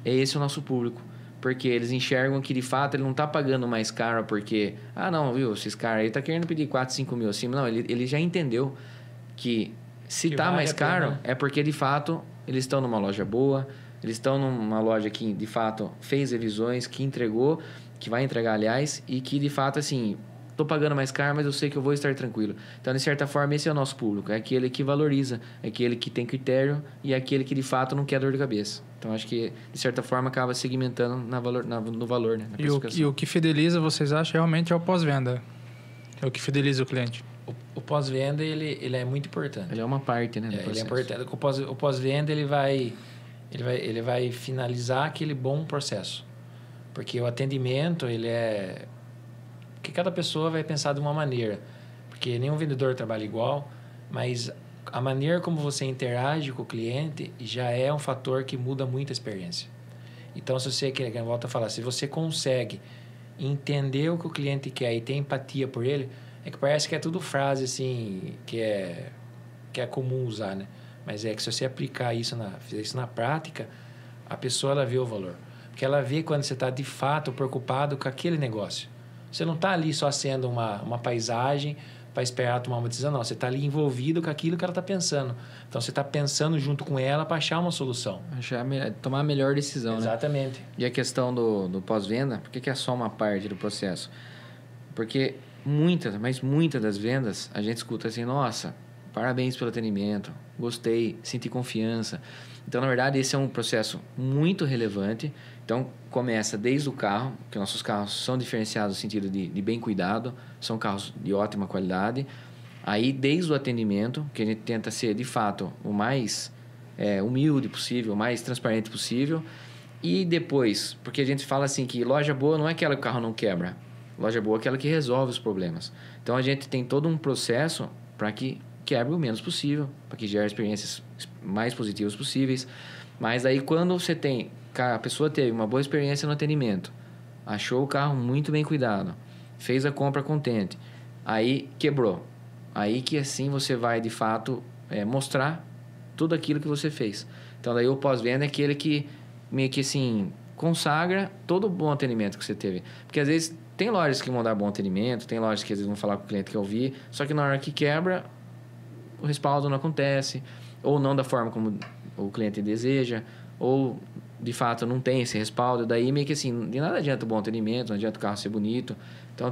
é esse o nosso público. Porque eles enxergam que, de fato, ele não está pagando mais caro porque... Ah, não, viu? Esses caras aí tá querendo pedir 4, 5 mil acima. Não, ele já entendeu que se está vale mais a pena, caro né? é porque, de fato, eles estão numa loja boa, eles estão numa loja que, de fato, fez revisões, que entregou, que vai entregar, aliás, e que, de fato, assim... Estou pagando mais caro, mas eu sei que eu vou estar tranquilo. Então, de certa forma, esse é o nosso público. É aquele que valoriza, é aquele que tem critério e é aquele que, de fato, não quer dor de cabeça. Então, acho que, de certa forma, acaba segmentando no valor, né? Na E o que fideliza, vocês acham, realmente é o pós-venda. É o que fideliza o cliente. O pós-venda, ele é muito importante. Ele é uma parte, né? Do Ele é processo. importante. O pós-venda, ele vai finalizar aquele bom processo. Porque o atendimento, ele é... Porque cada pessoa vai pensar de uma maneira. Porque nenhum vendedor trabalha igual, mas a maneira como você interage com o cliente já é um fator que muda muito a experiência. Então, se você quer, volta a falar, se você consegue entender o que o cliente quer e ter empatia por ele, é que parece que é tudo frase assim, que é comum usar, né? Mas é que se você aplicar fizer isso na prática, a pessoa ela vê o valor. Porque ela vê quando você está de fato preocupado com aquele negócio. Você não está ali só sendo uma paisagem para esperar tomar uma decisão, não. Você está ali envolvido com aquilo que ela está pensando. Então, você está pensando junto com ela para achar uma solução. Tomar a melhor decisão, né? Exatamente. E a questão do pós-venda, por que é só uma parte do processo? Porque muitas das vendas, a gente escuta assim, nossa, parabéns pelo atendimento, gostei, senti confiança. Então, na verdade, esse é um processo muito relevante. Então, começa desde o carro, que nossos carros são diferenciados no sentido de bem cuidado, são carros de ótima qualidade. Aí, desde o atendimento, que a gente tenta ser, de fato, o mais humilde possível, o mais transparente possível. E depois, porque a gente fala assim que loja boa não é aquela que o carro não quebra. Loja boa é aquela que resolve os problemas. Então, a gente tem todo um processo para que quebre o menos possível, para que gere experiências mais positivas possíveis. Mas aí, quando você tem... A pessoa teve uma boa experiência no atendimento, achou o carro muito bem cuidado, fez a compra contente, aí quebrou. Aí que assim você vai, de fato, mostrar tudo aquilo que você fez. Então, daí o pós-venda é aquele que meio que assim, consagra todo o bom atendimento que você teve. Porque às vezes tem lojas que vão dar bom atendimento, tem lojas que às vezes vão falar com o cliente que eu vi, só que na hora que quebra, o respaldo não acontece, ou não da forma como o cliente deseja, ou de fato não tem esse respaldo, daí meio que assim, de nada adianta o bom atendimento, não adianta o carro ser bonito. Então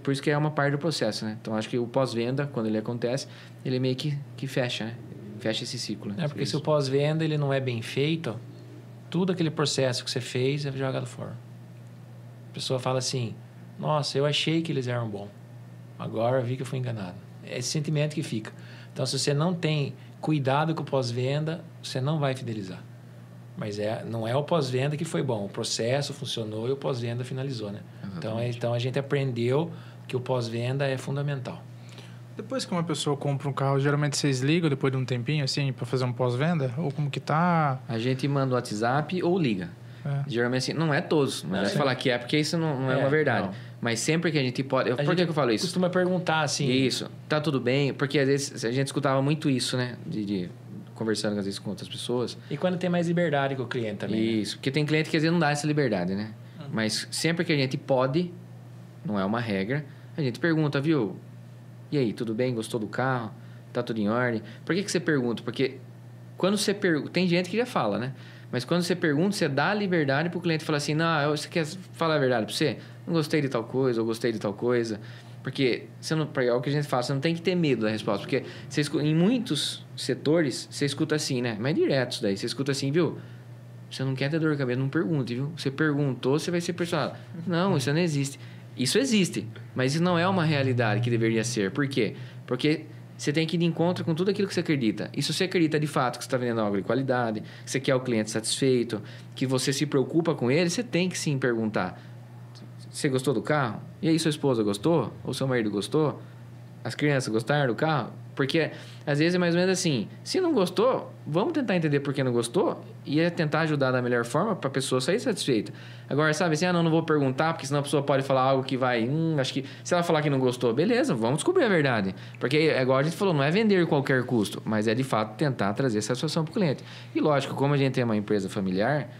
por isso que é uma parte do processo, né? Então acho que o pós-venda, quando ele acontece, ele meio que fecha, né? Fecha esse ciclo. Né? Porque se o pós-venda ele não é bem feito, tudo aquele processo que você fez é jogado fora. A pessoa fala assim, nossa, eu achei que eles eram bons. Agora eu vi que eu fui enganado. É esse sentimento que fica. Então, se você não tem cuidado com o pós-venda, você não vai fidelizar. Mas não é o pós-venda que foi bom. O processo funcionou e o pós-venda finalizou, né? Então, a gente aprendeu que o pós-venda é fundamental. Depois que uma pessoa compra um carro, geralmente vocês ligam depois de um tempinho, assim, para fazer um pós-venda? Ou como que tá? A gente manda o WhatsApp ou liga. Geralmente assim, não é todos, mas vai falar que é porque isso não é uma verdade. Não. Mas sempre que a gente pode... Por que eu falo isso? Costuma perguntar assim... Isso, tá tudo bem? Porque às vezes a gente escutava muito isso, né? Conversando às vezes com outras pessoas. E quando tem mais liberdade com o cliente também. Isso, porque tem cliente que às vezes não dá essa liberdade, né? Mas sempre que a gente pode, não é uma regra, a gente pergunta, viu? E aí, tudo bem? Gostou do carro? Tá tudo em ordem? Por que você pergunta? Porque quando você pergunta... Tem gente que já fala, né? Mas quando você pergunta, você dá a liberdade pro cliente falar assim, não, você quer falar a verdade pra você? Não gostei de tal coisa, ou gostei de tal coisa. Porque é o que a gente fala, você não tem que ter medo da resposta. Porque em muitos setores, você escuta assim, né? Mas direto isso daí. Você escuta assim, viu? Você não quer ter dor de cabeça, não pergunte, viu? Você perguntou, você vai ser personal. Não, isso não existe. Isso existe, mas isso não é uma realidade que deveria ser. Por quê? Porque você tem que ir de encontro com tudo aquilo que você acredita. E se você acredita de fato que você está vendendo algo de qualidade, que você quer o cliente satisfeito, que você se preocupa com ele, você tem que sim perguntar. Você gostou do carro? E aí, sua esposa gostou? Ou seu marido gostou? As crianças gostaram do carro? Porque, às vezes, é mais ou menos assim. Se não gostou, vamos tentar entender por que não gostou e tentar ajudar da melhor forma para a pessoa sair satisfeita. Agora, sabe assim, não vou perguntar, porque senão a pessoa pode falar algo que vai... acho que... Se ela falar que não gostou, beleza, vamos descobrir a verdade. Porque, é igual a gente falou, não é vender qualquer custo, mas é, de fato, tentar trazer satisfação para o cliente. E, lógico, como a gente tem uma empresa familiar,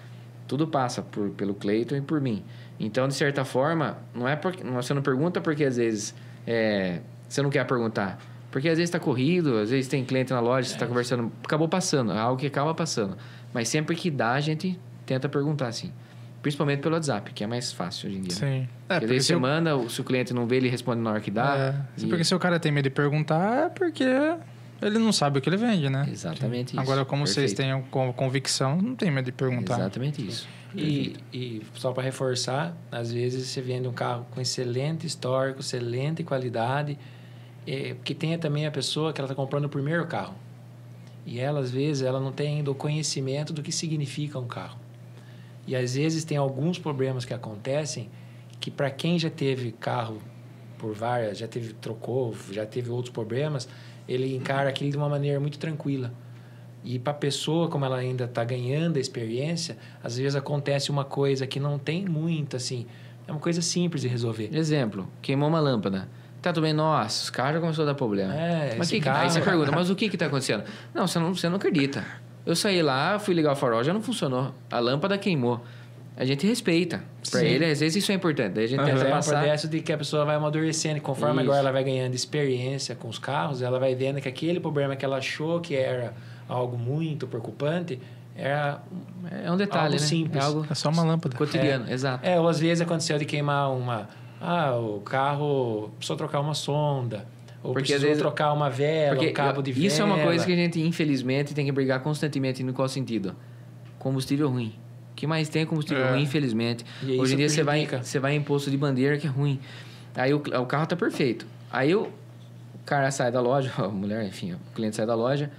tudo passa pelo Cleiton e por mim. Então, de certa forma, você não pergunta porque, às vezes, você não quer perguntar. Porque, às vezes, está corrido, às vezes tem cliente na loja, você está conversando, acabou passando, é algo que acaba passando. Mas sempre que dá, a gente tenta perguntar, assim. Principalmente pelo WhatsApp, que é mais fácil hoje em dia. Sim. Né? Porque daí você manda, se o cliente não vê, ele responde na hora que dá. Porque se o cara tem medo de perguntar, é porque ele não sabe o que ele vende, né? Exatamente isso. Agora, como Perfeito. vocês têm convicção, não tem medo de perguntar. Exatamente isso. E só para reforçar, às vezes você vende um carro com excelente histórico, excelente qualidade, porque tem também a pessoa que ela está comprando o primeiro carro. E ela, às vezes, ela não tem ainda o conhecimento do que significa um carro. E, às vezes, tem alguns problemas que acontecem que, para quem já teve carro por várias, trocou, já teve outros problemas, ele encara aquilo de uma maneira muito tranquila. E para a pessoa, como ela ainda está ganhando a experiência, às vezes acontece uma coisa que não tem muito, assim, é uma coisa simples de resolver. Exemplo, queimou uma lâmpada. Tá tudo bem, nossa, os carros já começou a dar problema. Mas aí você pergunta, mas o que está acontecendo? Não, você não acredita. Eu saí lá, fui ligar o farol, já não funcionou. A lâmpada queimou. A gente respeita. Para ele, às vezes, isso é importante. Daí a gente tenta passar... processo de que a pessoa vai amadurecendo. E conforme agora ela vai ganhando experiência com os carros, ela vai vendo que aquele problema que ela achou que era algo muito preocupante é um detalhe, algo simples. É só uma lâmpada. Cotidiano, exato. Ou às vezes aconteceu de queimar o carro precisou trocar uma sonda. Ou porque precisou trocar uma vela, um cabo de vela. Isso é uma coisa que a gente, infelizmente, tem que brigar constantemente. No qual sentido? Combustível ruim. O que mais tem é combustível ruim, infelizmente. Hoje em dia você vai em posto de bandeira que é ruim. Aí o carro tá perfeito. Aí o cara sai da loja, a mulher, enfim, o cliente sai da loja,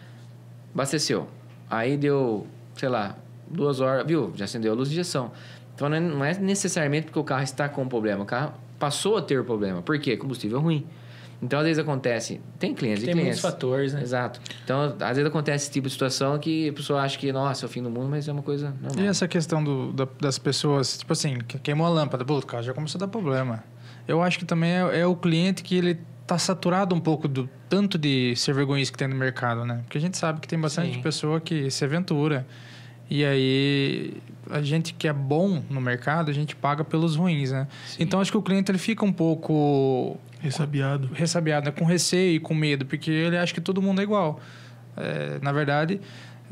abasteceu. Aí deu, sei lá, 2 horas, viu? Já acendeu a luz de injeção. Então não é necessariamente porque o carro está com problema. O carro passou a ter problema. Por quê? Combustível ruim. Então, às vezes acontece... Tem clientes e clientes. Tem muitos fatores, né? Exato. Então, às vezes acontece esse tipo de situação que a pessoa acha que, nossa, é o fim do mundo, mas é uma coisa normal. E essa questão das pessoas, tipo assim, que queimou a lâmpada, o carro já começou a dar problema. Eu acho que também é o cliente que ele tá saturado um pouco do tanto de ser vergonhice que tem no mercado, né? Porque a gente sabe que tem bastante pessoa que se aventura. E aí, a gente que é bom no mercado, a gente paga pelos ruins, né? Sim. Então, acho que o cliente ele fica um pouco... Ressabiado, né? Com receio e com medo, porque ele acha que todo mundo é igual. Na verdade,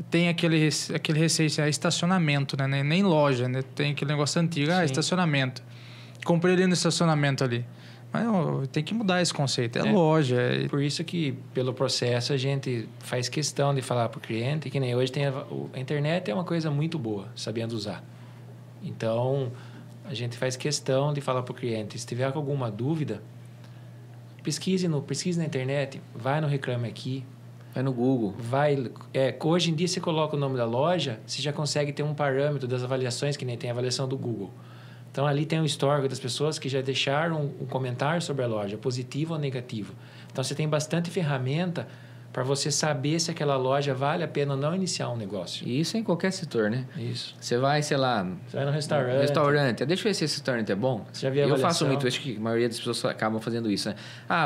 tem aquele receio, assim, estacionamento, né? Nem loja, né? Tem aquele negócio antigo, estacionamento. Comprei ali no estacionamento ali. Mas tem que mudar esse conceito, é loja. Por isso que, pelo processo, a gente faz questão de falar para o cliente que nem hoje tem a internet é uma coisa muito boa, sabendo usar. Então, a gente faz questão de falar para o cliente, se tiver alguma dúvida, pesquise na internet, vai no Reclame Aqui, Vai no Google. Hoje em dia, você coloca o nome da loja, você já consegue ter um parâmetro das avaliações, que nem tem a avaliação do Google. Então, ali tem um histórico das pessoas que já deixaram um comentário sobre a loja, positivo ou negativo. Então, você tem bastante ferramenta para você saber se aquela loja vale a pena ou não iniciar um negócio. E isso é em qualquer setor, né? Isso. Você vai, sei lá... Você vai no restaurante. Restaurante. Deixa eu ver se esse restaurante é bom. Você já viu a Eu avaliação? faço muito, acho que a maioria das pessoas acabam fazendo isso, né?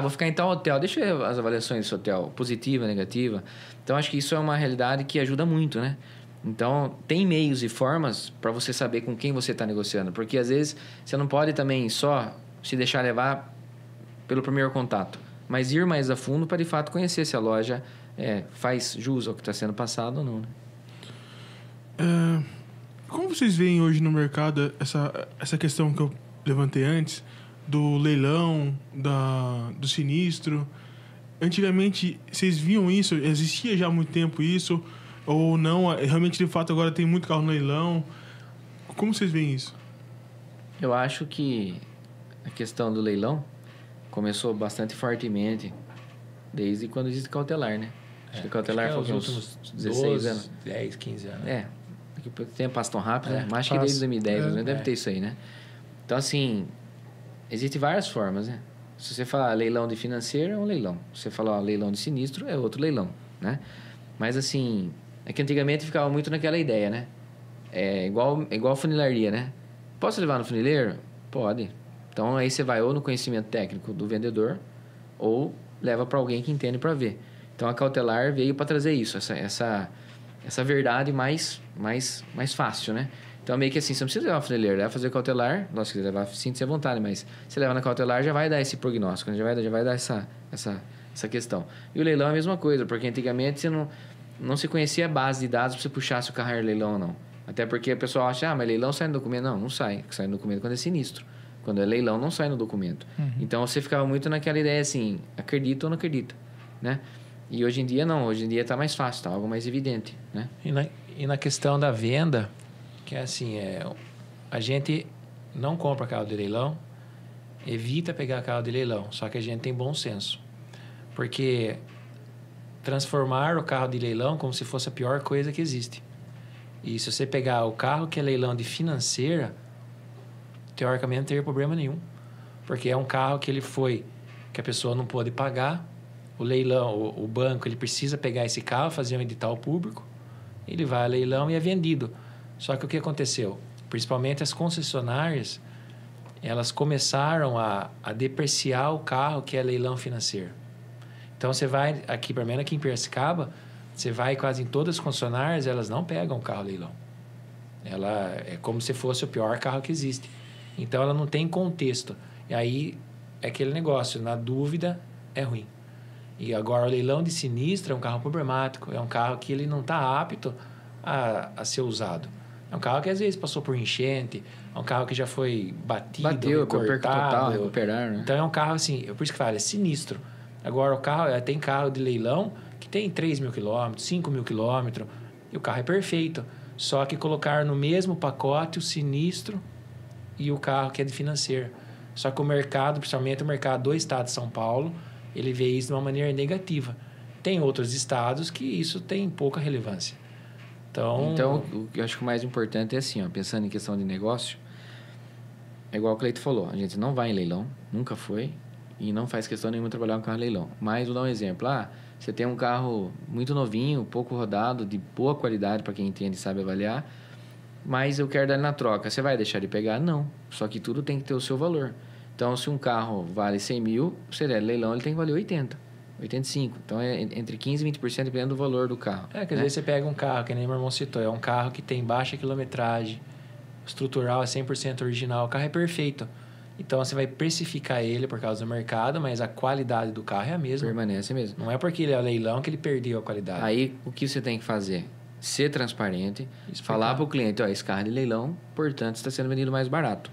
Vou ficar em tal hotel. Deixa eu ver as avaliações desse hotel. Positiva, negativa. Então, acho que isso é uma realidade que ajuda muito, né? Então, tem meios e formas para você saber com quem você está negociando. Porque, às vezes, você não pode também só se deixar levar pelo primeiro contato. Mas ir mais a fundo para, de fato, conhecer se a loja faz jus ao que está sendo passado ou não, né? Como vocês veem hoje no mercado essa questão que eu levantei antes, do leilão, do sinistro? Antigamente, vocês viam isso? Existia já há muito tempo isso? Ou não? Realmente, de fato, agora tem muito carro no leilão? Como vocês veem isso? Eu acho que a questão do leilão começou bastante fortemente desde quando existe cautelar, né? Acho que cautelar foi uns 16 anos. 10, 15 anos. Daqui a pouco tempo passa tão rápido, né? Mas acho que desde 2010, deve ter isso aí, né? Então, assim, existem várias formas, né? Se você falar leilão de financeiro, é um leilão. Se você falar leilão de sinistro, é outro leilão, né? Mas, assim, é que antigamente ficava muito naquela ideia, né? É igual funilaria, né? Posso levar no funileiro? Pode. Então, aí você vai ou no conhecimento técnico do vendedor ou leva para alguém que entende para ver. Então, a cautelar veio para trazer isso, essa verdade mais fácil, né? Então, meio que assim, você não precisa levar no funileiro, leva fazer cautelar, se quiser levar, sinta-se à vontade, mas se levar na cautelar, já vai dar esse prognóstico, né? já vai dar essa questão. E o leilão é a mesma coisa, porque antigamente você não se conhecia a base de dados para você puxar se o carro era leilão ou não. Até porque o pessoal acha, mas leilão sai no documento. Não sai. Sai no documento quando é sinistro. Quando é leilão, não sai no documento. Uhum. Então, você ficava muito naquela ideia assim, acredita ou não acredita, né? E hoje em dia, não. Hoje em dia está mais fácil, está algo mais evidente, né? E na questão da venda, que é assim, a gente não compra carro de leilão, evita pegar carro de leilão, só que a gente tem bom senso. Porque transformar o carro de leilão como se fosse a pior coisa que existe. E se você pegar o carro que é leilão de financeira, teoricamente não teria problema nenhum. Porque é um carro que a pessoa não pôde pagar, o leilão, o banco, ele precisa pegar esse carro, fazer um edital público, ele vai a leilão e é vendido. Só que o que aconteceu? Principalmente as concessionárias, elas começaram a depreciar o carro que é leilão financeiro. Então, você vai aqui, pelo menos aqui em Piracicaba, você vai quase em todas as concessionárias, elas não pegam o carro leilão. Ela é como se fosse o pior carro que existe. Então, ela não tem contexto. E aí, é aquele negócio, na dúvida, é ruim. E agora, o leilão de sinistro é um carro problemático. É um carro que ele não está apto a ser usado. É um carro que, às vezes, passou por enchente. É um carro que já foi bateu, cortado. Recuperar, né? Então, é um carro, assim, por isso que fala, é sinistro. Agora, o carro, tem carro de leilão que tem 3 mil quilômetros, 5 mil quilômetros, e o carro é perfeito. Só que colocar no mesmo pacote o sinistro e o carro que é de financeiro. Só que o mercado, principalmente o mercado do estado de São Paulo, ele vê isso de uma maneira negativa. Tem outros estados que isso tem pouca relevância. Então, o que eu acho que o mais importante é assim, pensando em questão de negócio, é igual o Cleito falou, a gente não vai em leilão, nunca foi, e não faz questão nenhuma trabalhar com carro leilão. Mas vou dar um exemplo. Você tem um carro muito novinho, pouco rodado, de boa qualidade para quem entende e sabe avaliar, mas eu quero dar ele na troca. Você vai deixar de pegar? Não. Só que tudo tem que ter o seu valor. Então, se um carro vale 100 mil, se der leilão, ele tem que valer 80, 85. Então, é entre 15% e 20% dependendo do valor do carro. Às vezes você pega um carro, que nem meu irmão citou, é um carro que tem baixa quilometragem, estrutural é 100% original, o carro é perfeito. Então, você vai precificar ele por causa do mercado, mas a qualidade do carro é a mesma. Permanece mesmo. Não é porque ele é leilão que ele perdeu a qualidade. Aí, o que você tem que fazer? Ser transparente, falar para o cliente, esse carro é de leilão, portanto, está sendo vendido mais barato.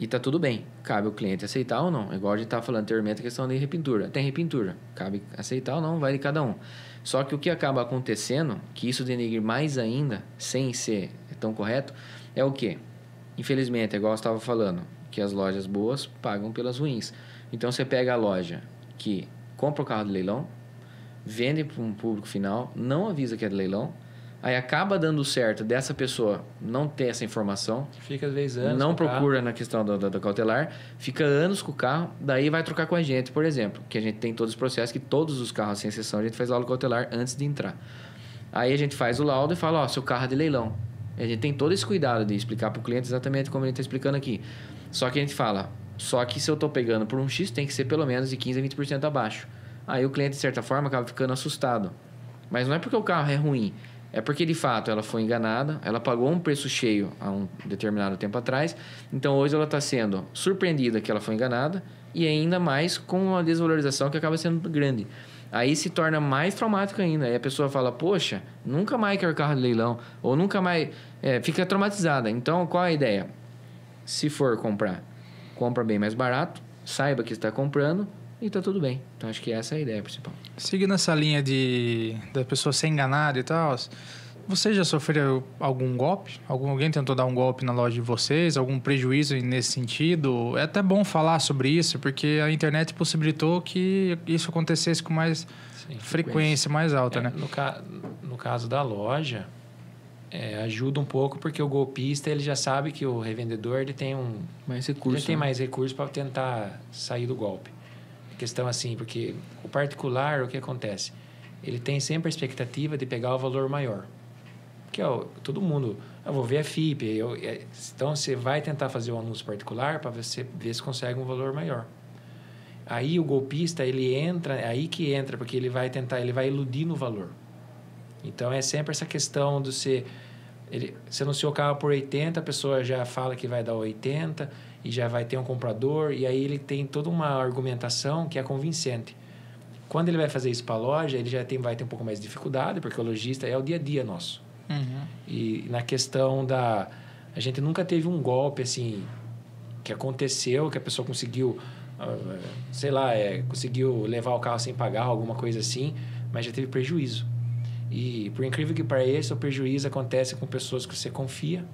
E tá tudo bem. Cabe o cliente aceitar ou não. Igual a gente estava falando anteriormente, a questão de repintura. Tem repintura. Cabe aceitar ou não, vai de cada um. Só que o que acaba acontecendo, que isso denigre mais ainda, sem ser tão correto, é o quê? infelizmente, é igual eu estava falando, que as lojas boas pagam pelas ruins. Então, você pega a loja que compra o carro de leilão, vende para um público final, não avisa que é de leilão, aí acaba dando certo dessa pessoa não ter essa informação, Fica às vezes anos. não com o carro. procura na questão da cautelar, fica anos com o carro, daí vai trocar com a gente, por exemplo, que a gente tem todos os processos, que todos os carros, sem exceção, a gente faz laudo cautelar antes de entrar. Aí a gente faz o laudo e fala, ó, seu carro é de leilão. E a gente tem todo esse cuidado de explicar para o cliente exatamente como ele está explicando aqui. Só que a gente fala, só que se eu estou pegando por um X, tem que ser pelo menos de 15% a 20% abaixo. Aí o cliente, de certa forma, acaba ficando assustado. Mas não é porque o carro é ruim, é porque, de fato, ela foi enganada, ela pagou um preço cheio há um determinado tempo atrás, então hoje ela está sendo surpreendida que ela foi enganada e ainda mais com uma desvalorização que acaba sendo grande. Aí se torna mais traumático ainda. Aí a pessoa fala, poxa, nunca mais quero carro de leilão, ou nunca mais... fica traumatizada. Então, qual é a ideia? Se for comprar, compra bem mais barato, saiba que está comprando e está tudo bem. Então, acho que essa é a ideia principal. Seguindo essa linha da pessoa ser enganada e tal, você já sofreu algum golpe? Alguém tentou dar um golpe na loja de vocês? Algum prejuízo nesse sentido? É até bom falar sobre isso, porque a internet possibilitou que isso acontecesse com mais frequência, mais alta, né? No caso da loja, ajuda um pouco, porque o golpista ele já sabe que o revendedor ele tem Mais recursos. ele tem mais recursos para tentar sair do golpe. Questão assim, porque o particular, o que acontece? Ele tem sempre a expectativa de pegar o valor maior. Que todo mundo, eu vou ver a FIP, então você vai tentar fazer um anúncio particular para você ver se consegue um valor maior. Aí o golpista, ele entra, aí que entra, porque ele vai iludir no valor. Então é sempre essa questão do você anunciou o carro por 80, a pessoa já fala que vai dar 80 e já vai ter um comprador, e aí ele tem toda uma argumentação que é convincente. Quando ele vai fazer isso para a loja, ele vai ter um pouco mais de dificuldade, porque o lojista é o dia a dia nosso. Uhum. E na questão a gente nunca teve um golpe assim que aconteceu, que a pessoa conseguiu, conseguiu levar o carro sem pagar, alguma coisa assim, mas já teve prejuízo. E por incrível que pareça, o prejuízo acontece com pessoas que você confia,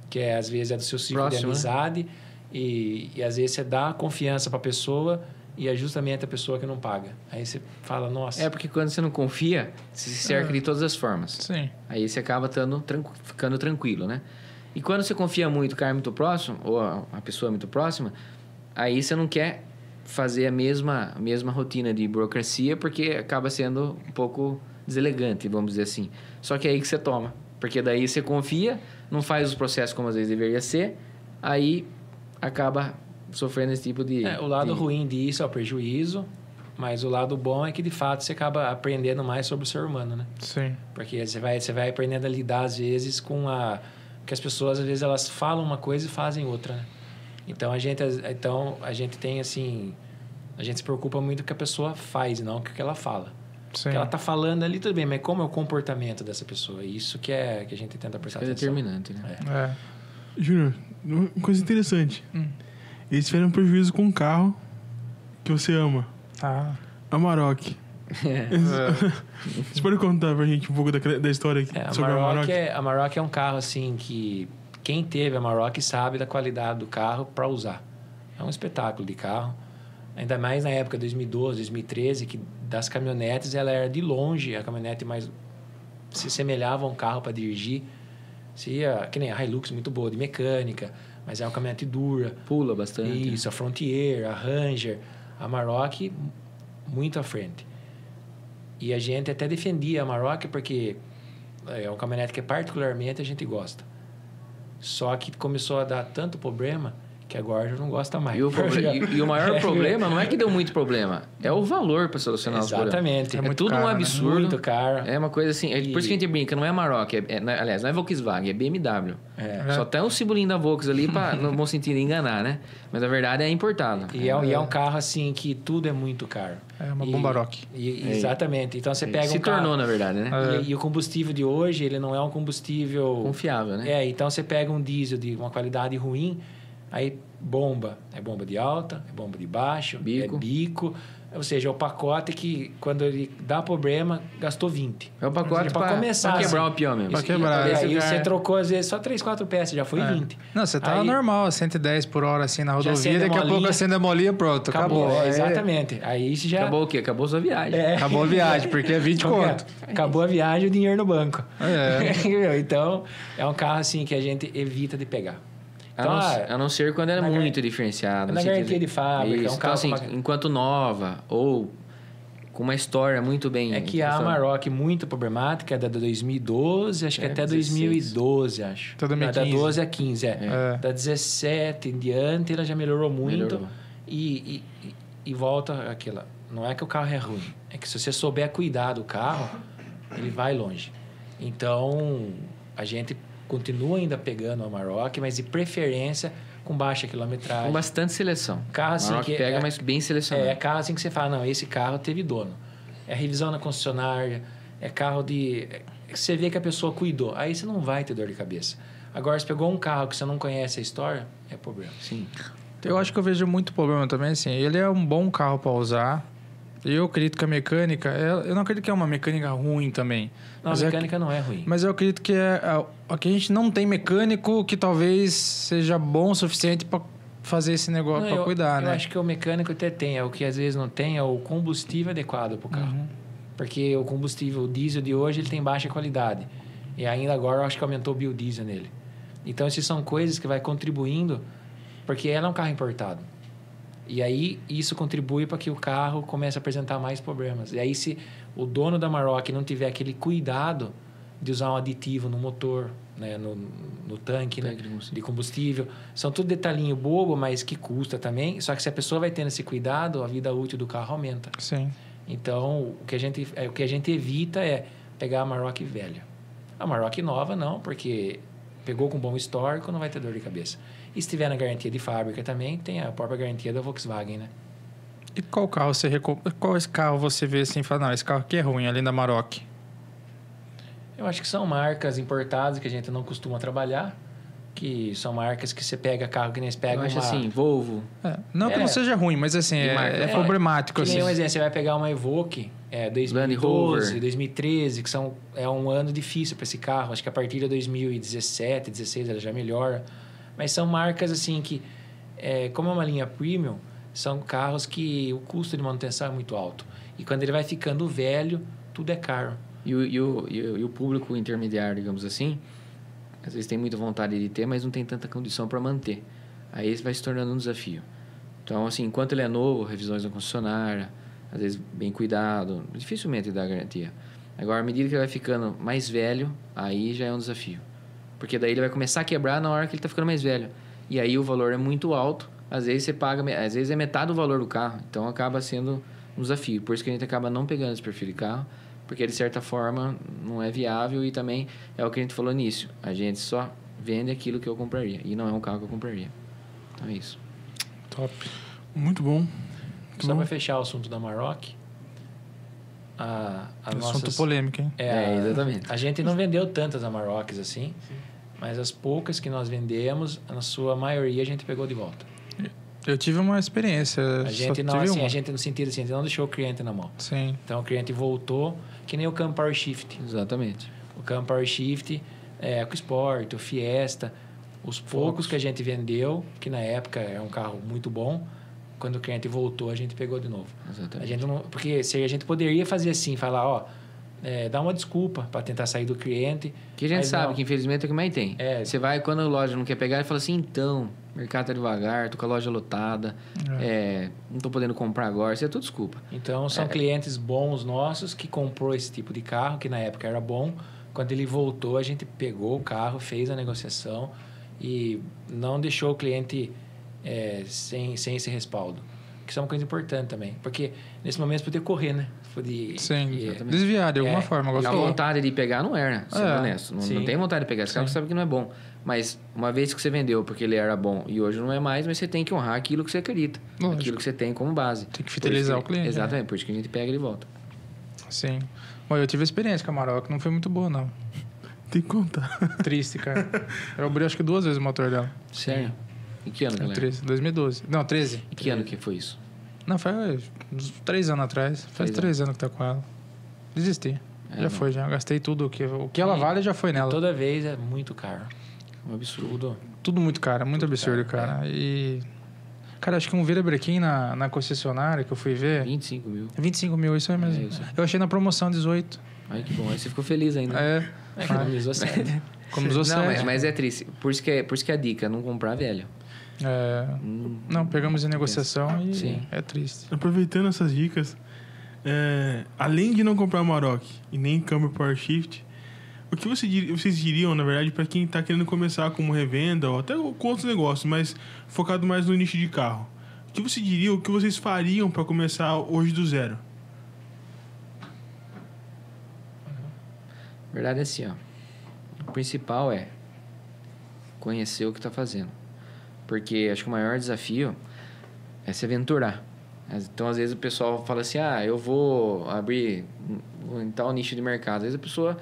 que às vezes é do seu ciclo de amizade, né? e às vezes você dá confiança para a pessoa e é justamente a pessoa que não paga. Aí você fala, nossa... porque quando você não confia, você se cerca de todas as formas. Sim. Aí você acaba ficando tranquilo, né? E quando você confia muito, o cara é muito próximo, ou a pessoa é muito próxima, aí você não quer fazer a mesma rotina de burocracia, porque acaba sendo um pouco deselegante, vamos dizer assim. Só que é aí que você toma. Porque daí você confia, não faz os processos como às vezes deveria ser, aí acaba sofrendo esse tipo de... o lado ruim disso é o prejuízo, mas o lado bom é que, de fato, você acaba aprendendo mais sobre o ser humano, né? Sim. Porque você vai aprendendo a lidar, às vezes, que as pessoas, às vezes, elas falam uma coisa e fazem outra, né? Então, a gente tem, assim... A gente se preocupa muito com o que a pessoa faz, não com o que ela fala. Sim. O que ela está falando ali, tudo bem, mas como é o comportamento dessa pessoa? Isso que a gente tenta prestar atenção. É determinante, né? Júnior, uma coisa interessante. Eles tiveram um prejuízo com um carro que você ama. Amarok. Você pode contar pra gente um pouco da história aqui sobre a Amarok? A Amarok é um carro, assim, que quem teve a Amarok sabe da qualidade do carro para usar. É um espetáculo de carro. Ainda mais na época de 2012, 2013, que das caminhonetes, ela era de longe a caminhonete mais... se semelhava a um carro para dirigir. Que nem a Hilux, muito boa de mecânica, mas é uma caminhonete dura. Pula bastante. Isso, a Frontier, a Ranger, a Amarok, muito à frente. E a gente até defendia a Amarok porque é uma caminhonete que particularmente a gente gosta. Só que começou a dar tanto problema que agora já não gosta mais. E o maior problema não é que deu muito problema, é o valor para solucionar os problemas. Exatamente. É tudo um absurdo. Muito caro. É uma coisa assim, por isso que a gente brinca, não é Amarok, aliás, não é Volkswagen, é BMW. Só tem um simbolinho da Volks ali para no bom sentido enganar, né? Mas a verdade é importado. E é um carro assim que tudo é muito caro. É uma Bombarok. Exatamente. Então você pega Se tornou, na verdade, né? E o combustível de hoje, ele não é um combustível... Confiável, né? Então você pega um diesel de uma qualidade ruim, Aí bomba, é bomba de alta, é bomba de baixo, Bico. é bico. Ou seja, é o pacote que, quando ele dá problema, gastou 20. É o pacote Pra começar, pra quebrar assim. um peão mesmo. Pra quebrar. E Esse aí cara- você trocou, às vezes, só 3, 4 peças, já foi 20. Não, você tava Aí- normal, 110 por hora assim na rodovia, acende a daqui a pouco molinha. acende a molinha, pronto, acabou. É, Aí- exatamente. Aí você já... Acabou o quê? Acabou sua viagem. É. Acabou a viagem, porque é 20 conto. Acabou a viagem e o dinheiro no banco. É. Então, é um carro assim que a gente evita de pegar. Então, A não ser quando era na muito gar- diferenciado. na assim, garantia quer dizer, de fábrica, é um Isso. carro Então, com assim, uma- enquanto nova ou com uma história muito bem... é que a Amarok muito problemática, é da 2012, acho que até 16. 2012, acho. Até 2015. Da 12 a 15, É. Da 17 em diante, ela já melhorou muito. Melhorou. E volta aquela... Não é que o carro é ruim, é que se você souber cuidar do carro, ele vai longe. Então, a gente continua ainda pegando a Amarok, mas de preferência com baixa quilometragem. Com bastante seleção. Carro assim Amarok que pega, é- mas bem selecionado. É carro assim que você fala, não, esse carro teve dono. É revisão na concessionária, é carro de... Você vê que a pessoa cuidou. Aí você não vai ter dor de cabeça. Agora, se pegou um carro que você não conhece a história, é problema. Sim. Eu acho que eu vejo muito problema também, assim, ele é um bom carro para usar. Eu acredito que a mecânica, eu não acredito que é uma mecânica ruim também. Não, a mecânica não é ruim. Mas eu acredito que aqui a gente não tem mecânico que talvez seja bom o suficiente para fazer esse negócio, Não, para cuidar, eu né? acho que o mecânico até tem. É o que às vezes não tem, é o combustível adequado para o carro. Uhum. Porque o combustível, o diesel de hoje, ele tem baixa qualidade. E ainda agora eu acho que aumentou o biodiesel nele. Então, essas são coisas que vai contribuindo, porque ela é um carro importado. E aí, isso contribui para que o carro comece a apresentar mais problemas. E aí, se o dono da Amarok não tiver aquele cuidado de usar um aditivo no motor, né, no tanque, né, Tanque de combustível. de combustível, são tudo detalhinho bobo, mas que custa também. Só que se a pessoa vai tendo esse cuidado, a vida útil do carro aumenta. Sim. Então, o que a gente evita é pegar a Amarok velha. A Amarok nova, não, porque pegou com bom histórico, não vai ter dor de cabeça. E se tiver na garantia de fábrica também, tem a própria garantia da Volkswagen, né? E qual carro qual esse carro você vê assim e fala, não, esse carro aqui é ruim, além da Amarok? Eu acho que são marcas importadas que a gente não costuma trabalhar, que são marcas que você pega carro que nem você pega Eu acho uma... assim, Volvo... Não que não seja ruim, mas assim, marca, é problemático. Que nem um Assim. exemplo, você vai pegar uma Evoque, Land 2012, Rover. 2013, que é um ano difícil para esse carro. Acho que a partir de 2017, 2016 ela já melhora. Mas são marcas assim que, como é uma linha premium, são carros que o custo de manutenção é muito alto. E quando ele vai ficando velho, tudo é caro. E o público intermediário, digamos assim, às vezes tem muita vontade de ter, mas não tem tanta condição para manter. Aí isso vai se tornando um desafio. Então, assim, enquanto ele é novo, revisões na concessionária, às vezes bem cuidado, dificilmente dá garantia. Agora, à medida que ele vai ficando mais velho, aí já é um desafio. Porque daí ele vai começar a quebrar na hora que ele está ficando mais velho. E aí o valor é muito alto, às vezes você paga, às vezes é metade do valor do carro. Então acaba sendo um desafio. Por isso que a gente acaba não pegando esse perfil de carro, porque de certa forma não é viável e também é o que a gente falou nisso. A gente só vende aquilo que eu compraria e não é um carro que eu compraria. Então é isso. Top. Muito bom. Só para fechar o assunto da Amarok, Assunto polêmico, hein? Exatamente. A gente não vendeu tantas Amaroks assim, mas as poucas que nós vendemos, na sua maioria a gente pegou de volta. Eu tive uma experiência. A gente não, tive assim, uma. a gente no sentido assim, a gente não deixou o cliente na mão. Sim. Então o cliente voltou, que nem o Cam Power Shift. Exatamente. O Cam Power Shift, o EcoSport, o Fiesta, os poucos que a gente vendeu, que na época era um carro muito bom, quando o cliente voltou, a gente pegou de novo. Exatamente. A gente não, porque se a gente poderia fazer assim, falar, ó, dar uma desculpa para tentar sair do cliente. Que a gente mas sabe não. que infelizmente é o que mais tem. Você vai, quando a loja não quer pegar, ele fala assim, então, o mercado tá devagar, tô com a loja lotada, não tô podendo comprar agora, isso é tudo desculpa. Então, são clientes bons nossos que comprou esse tipo de carro, que na época era bom. Quando ele voltou, a gente pegou o carro, fez a negociação e não deixou o cliente sem esse respaldo. Que isso é uma coisa importante também. Porque nesse momento você podia correr, né? Sim, desviar de alguma forma. A vontade de pegar não era, sendo honesto. Não tem vontade de pegar. Esse carro sabe que não é bom. Mas uma vez que você vendeu porque ele era bom e hoje não é mais, mas você tem que honrar aquilo que você acredita. Lógico. Aquilo que você tem como base. Tem que fidelizar o cliente. Exatamente, por isso que a gente pega ele de volta. Sim. Bom, eu tive experiência com a Amarok, não foi muito boa, não. Tem que contar. Triste, cara. Eu abri acho que 2 vezes o motor dela. Sério? Em que ano, galera? 2012. Não, 13. Em que ano que foi isso? Não, faz uns 3 anos atrás. Faz 3 anos que tá com ela. Desisti. Já foi, já. Gastei tudo. O que ela vale já foi nela. Toda vez é muito caro. Um absurdo. Tudo muito caro, muito absurdo, cara. E... Cara, acho que um virabrequim na concessionária que eu fui ver... 25 mil. 25 mil, isso aí mesmo. isso. Eu achei na promoção 18. Ai, que bom. Aí você ficou feliz ainda. Economizou certo. Economizou Não, 7. mas é triste. Por isso que a dica é não comprar velho. Não, pegamos em negociação e Sim. é triste. Aproveitando essas dicas, além de não comprar Maroc e nem câmbio Power Shift, o que vocês diriam, na verdade, para quem está querendo começar como revenda ou até com outros negócios, mas focado mais no nicho de carro? O que você diria, o que vocês fariam para começar hoje do zero? Na verdade é assim, ó. O principal é conhecer o que está fazendo. Porque acho que o maior desafio é se aventurar. Então, às vezes, o pessoal fala assim, eu vou abrir em tal nicho de mercado. Às vezes a pessoa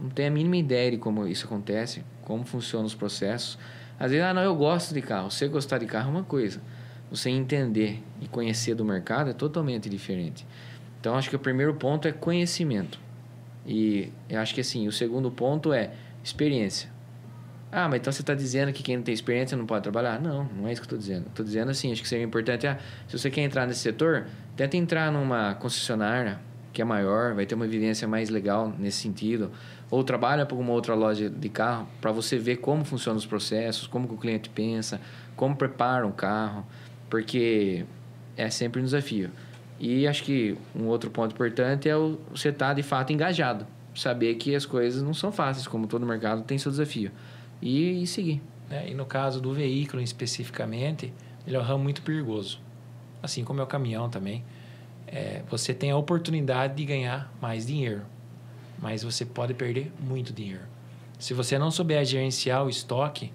não tem a mínima ideia de como isso acontece, como funcionam os processos. Às vezes, não, eu gosto de carro. Você gostar de carro é uma coisa. Você entender e conhecer do mercado é totalmente diferente. Então, acho que o primeiro ponto é conhecimento. E eu acho que, assim, o segundo ponto é experiência. Mas então você está dizendo que quem não tem experiência não pode trabalhar? Não, não é isso que eu estou dizendo. Estou dizendo assim, acho que seria importante, se você quer entrar nesse setor, tenta entrar numa concessionária que é maior, vai ter uma vivência mais legal nesse sentido. Ou trabalha para alguma outra loja de carro para você ver como funcionam os processos, como que o cliente pensa, como prepara um carro, porque é sempre um desafio. E acho que um outro ponto importante é você estar, de fato, engajado. Saber que as coisas não são fáceis, como todo mercado tem seu desafio. E seguir. E no caso do veículo especificamente, ele é um ramo muito perigoso. Assim como é o caminhão também. Você tem a oportunidade de ganhar mais dinheiro, mas você pode perder muito dinheiro. Se você não souber gerenciar o estoque,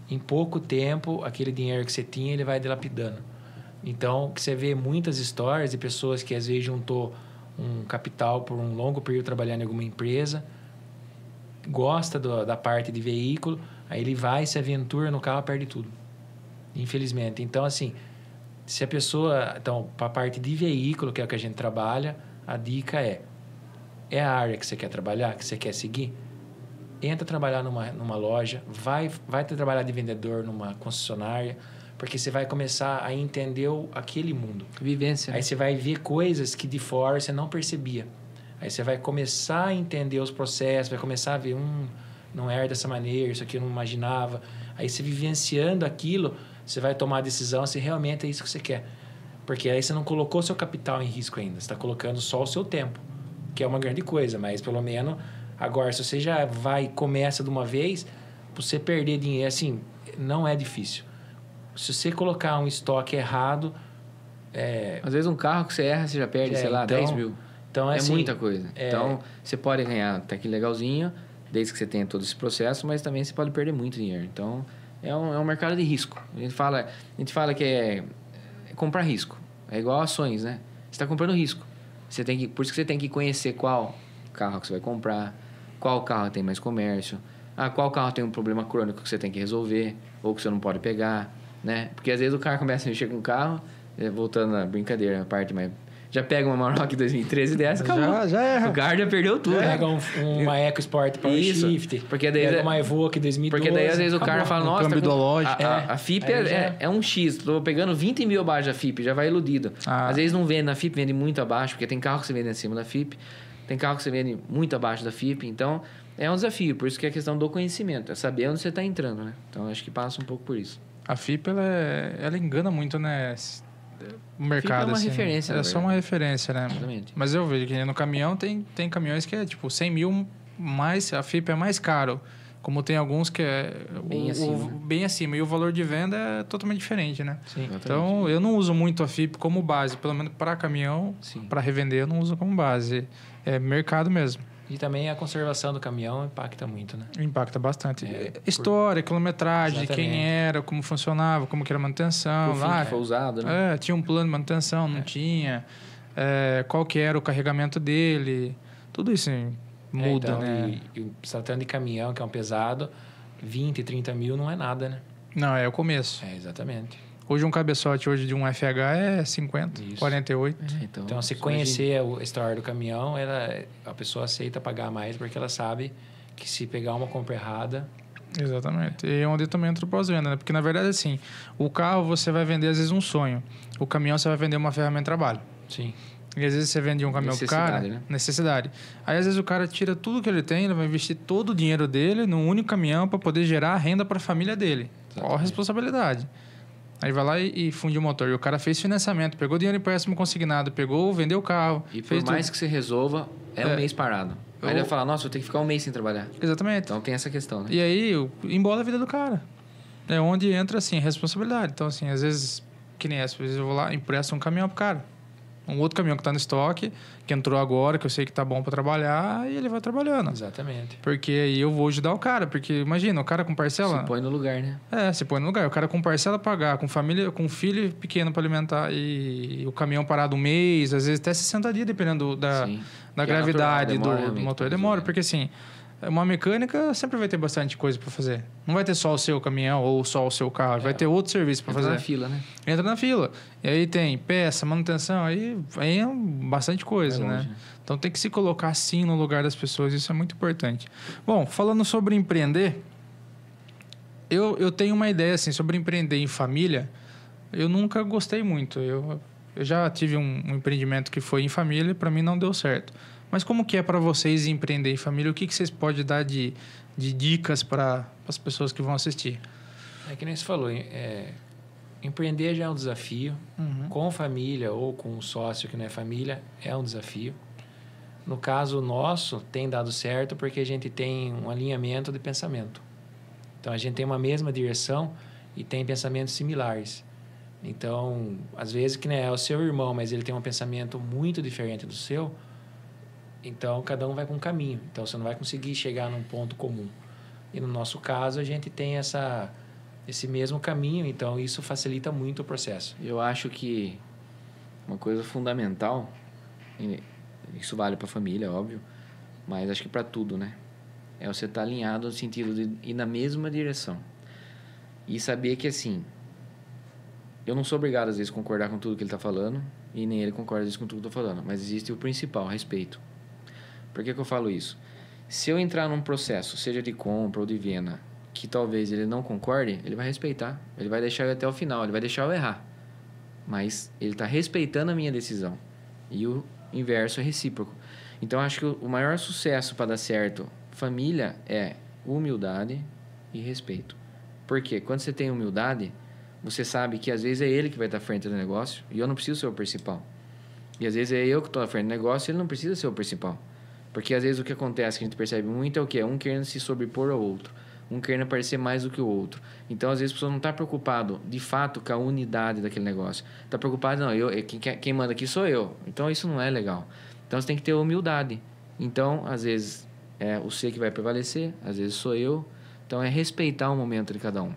em pouco tempo, aquele dinheiro que você tinha, ele vai dilapidando. Então, você vê muitas histórias de pessoas que às vezes juntou um capital por um longo período trabalhando em alguma empresa, gosta da parte de veículo, aí ele vai, se aventura no carro, perde tudo. Infelizmente. Então, assim, se a pessoa... Então, para a parte de veículo, que é o que a gente trabalha, a dica é a área que você quer trabalhar, que você quer seguir? Entra trabalhar numa loja, vai trabalhar de vendedor numa concessionária, porque você vai começar a entender aquele mundo. Vivência. Aí você vai ver coisas que de fora você não percebia. Aí você vai começar a entender os processos, vai começar a ver, não era dessa maneira, isso aqui eu não imaginava. Aí você vivenciando aquilo, você vai tomar a decisão se realmente é isso que você quer. Porque aí você não colocou seu capital em risco ainda, você está colocando só o seu tempo, que é uma grande coisa, mas pelo menos agora, se você já vai e começa de uma vez, você perder dinheiro, assim, não é difícil. Se você colocar um estoque errado... Às vezes um carro que você erra, você já perde, sei lá, 10 mil. Então, é assim, muita coisa. Então, você pode ganhar até que legalzinho, desde que você tenha todo esse processo, mas também você pode perder muito dinheiro. Então, é um mercado de risco. A gente fala que é comprar risco. É igual ações, né? Você está comprando risco. Por isso que você tem que conhecer qual carro que você vai comprar, qual carro tem mais comércio, qual carro tem um problema crônico que você tem que resolver, ou que você não pode pegar, né? Porque às vezes o cara começa a mexer com o carro, voltando à brincadeira, a parte mais... Já pega uma Maroc 2013 dessa, acabou. Já erra. O cara já perdeu tudo. Pega uma EcoSport Power Shift, porque daí pega uma Evoque 2012. Porque daí às vezes o cara fala, nossa, câmbio ideológico. A FIP é um X, tô pegando 20 mil abaixo da FIP, já vai iludido. Às vezes não vende na FIP, vende muito abaixo, porque tem carro que você vende acima da FIP, tem carro que você vende muito abaixo da FIP, então é um desafio, por isso que é a questão do conhecimento, é saber onde você está entrando, né? Então acho que passa um pouco por isso. A FIP, ela engana muito, né? O mercado, FIP é uma assim, referência, é só uma referência, né? Exatamente. Mas eu vejo que no caminhão tem caminhões que é tipo 100 mil, mais a FIP é mais caro. Como tem alguns que é bem acima. E o valor de venda é totalmente diferente, né? Sim. Então, eu não uso muito a FIP como base. Pelo menos para caminhão, para revender, eu não uso como base. É mercado mesmo. E também a conservação do caminhão impacta muito, né? Impacta bastante. História, quilometragem, de quem era, como funcionava, como que era a manutenção. O fim que foi usado, né? Tinha um plano de manutenção, não tinha. Qual que era o carregamento dele. Tudo isso muda, então, né? E você está tratando de caminhão, que é um pesado, 20, 30 mil não é nada, né? Não, é o começo. Exatamente. Hoje um cabeçote hoje de um FH é 50, Isso. 48. Então, se conhecer a história do caminhão, a pessoa aceita pagar mais porque ela sabe que se pegar uma compra errada... Exatamente. E onde também entra o pós-venda, né? Porque, na verdade, assim, o carro você vai vender, às vezes, um sonho. O caminhão você vai vender uma ferramenta de trabalho. Sim. E, às vezes, você vende um caminhão pro cara... Necessidade, né? Necessidade. Aí, às vezes, o cara tira tudo que ele tem, ele vai investir todo o dinheiro dele num único caminhão para poder gerar renda para a família dele. Qual a responsabilidade? Aí vai lá e funde o motor. E o cara fez financiamento, pegou dinheiro empréstimo consignado, vendeu o carro. E por mais que você resolva, um mês parado. Aí ele vai falar, nossa, vou ter que ficar um mês sem trabalhar. Exatamente. Então tem essa questão, né? E aí, embola a vida do cara. É onde entra, assim, responsabilidade. Então, assim, às vezes, que nem essa, às vezes eu vou lá e empresto um caminhão pro cara. Um outro caminhão que tá no estoque, que entrou agora, que eu sei que tá bom para trabalhar, e ele vai trabalhando. Exatamente. Porque aí eu vou ajudar o cara. Porque, imagina, o cara com parcela... Se põe no lugar, né? Se põe no lugar. O cara com parcela pagar, com família, com filho pequeno para alimentar e o caminhão parado um mês, às vezes até 60 dias, dependendo da gravidade do motor. Demora, porque assim, uma mecânica sempre vai ter bastante coisa para fazer. Não vai ter só o seu caminhão ou só o seu carro. Vai ter outro serviço para fazer. Entra na fila, né? Entra na fila. E aí tem peça, manutenção, aí é bastante coisa, longe, né? Então tem que se colocar assim no lugar das pessoas. Isso é muito importante. Bom, falando sobre empreender... Eu tenho uma ideia, assim, sobre empreender em família. Eu nunca gostei muito. Eu já tive um empreendimento que foi em família e para mim não deu certo. Mas como que é para vocês empreender em família? O que vocês podem dar de dicas para as pessoas que vão assistir? É que nem você falou, empreender já é um desafio. Com família ou com um sócio que não é família, é um desafio. No caso nosso, tem dado certo porque a gente tem um alinhamento de pensamento. Então, a gente tem uma mesma direção e tem pensamentos similares. Então, às vezes, que nem é o seu irmão, mas ele tem um pensamento muito diferente do seu, então, cada um vai com um caminho. Então, você não vai conseguir chegar num ponto comum. E, no nosso caso, a gente tem esse mesmo caminho, então, isso facilita muito o processo. Eu acho que uma coisa fundamental, isso vale para a família, óbvio, mas acho que para tudo, né? É você estar alinhado no sentido de ir na mesma direção. E saber que, assim, eu não sou obrigado, às vezes, a concordar com tudo que ele está falando, e nem ele concorda, às vezes, com tudo que eu estou falando. Mas existe o principal, respeito. Por que eu falo isso? Se eu entrar num processo, seja de compra ou de venda, que talvez ele não concorde, ele vai respeitar. Ele vai deixar eu até o final, ele vai deixar eu errar. Mas ele está respeitando a minha decisão. E o inverso é recíproco. Então, acho que o maior sucesso para dar certo família é humildade e respeito. Por quê? Quando você tem humildade, você sabe que às vezes é ele que vai estar à frente do negócio e eu não preciso ser o principal. E às vezes é eu que estou à frente do negócio e ele não precisa ser o principal. Porque às vezes o que acontece, que a gente percebe muito, é o quê? Um querendo se sobrepor ao outro. Um querendo parecer mais do que o outro. Então, às vezes, a pessoa não está preocupado, de fato, com a unidade daquele negócio. Está preocupado, não, quem manda aqui sou eu. Então, isso não é legal. Então, você tem que ter humildade. Então, às vezes, é o ser que vai prevalecer, às vezes sou eu. Então, é respeitar o momento de cada um.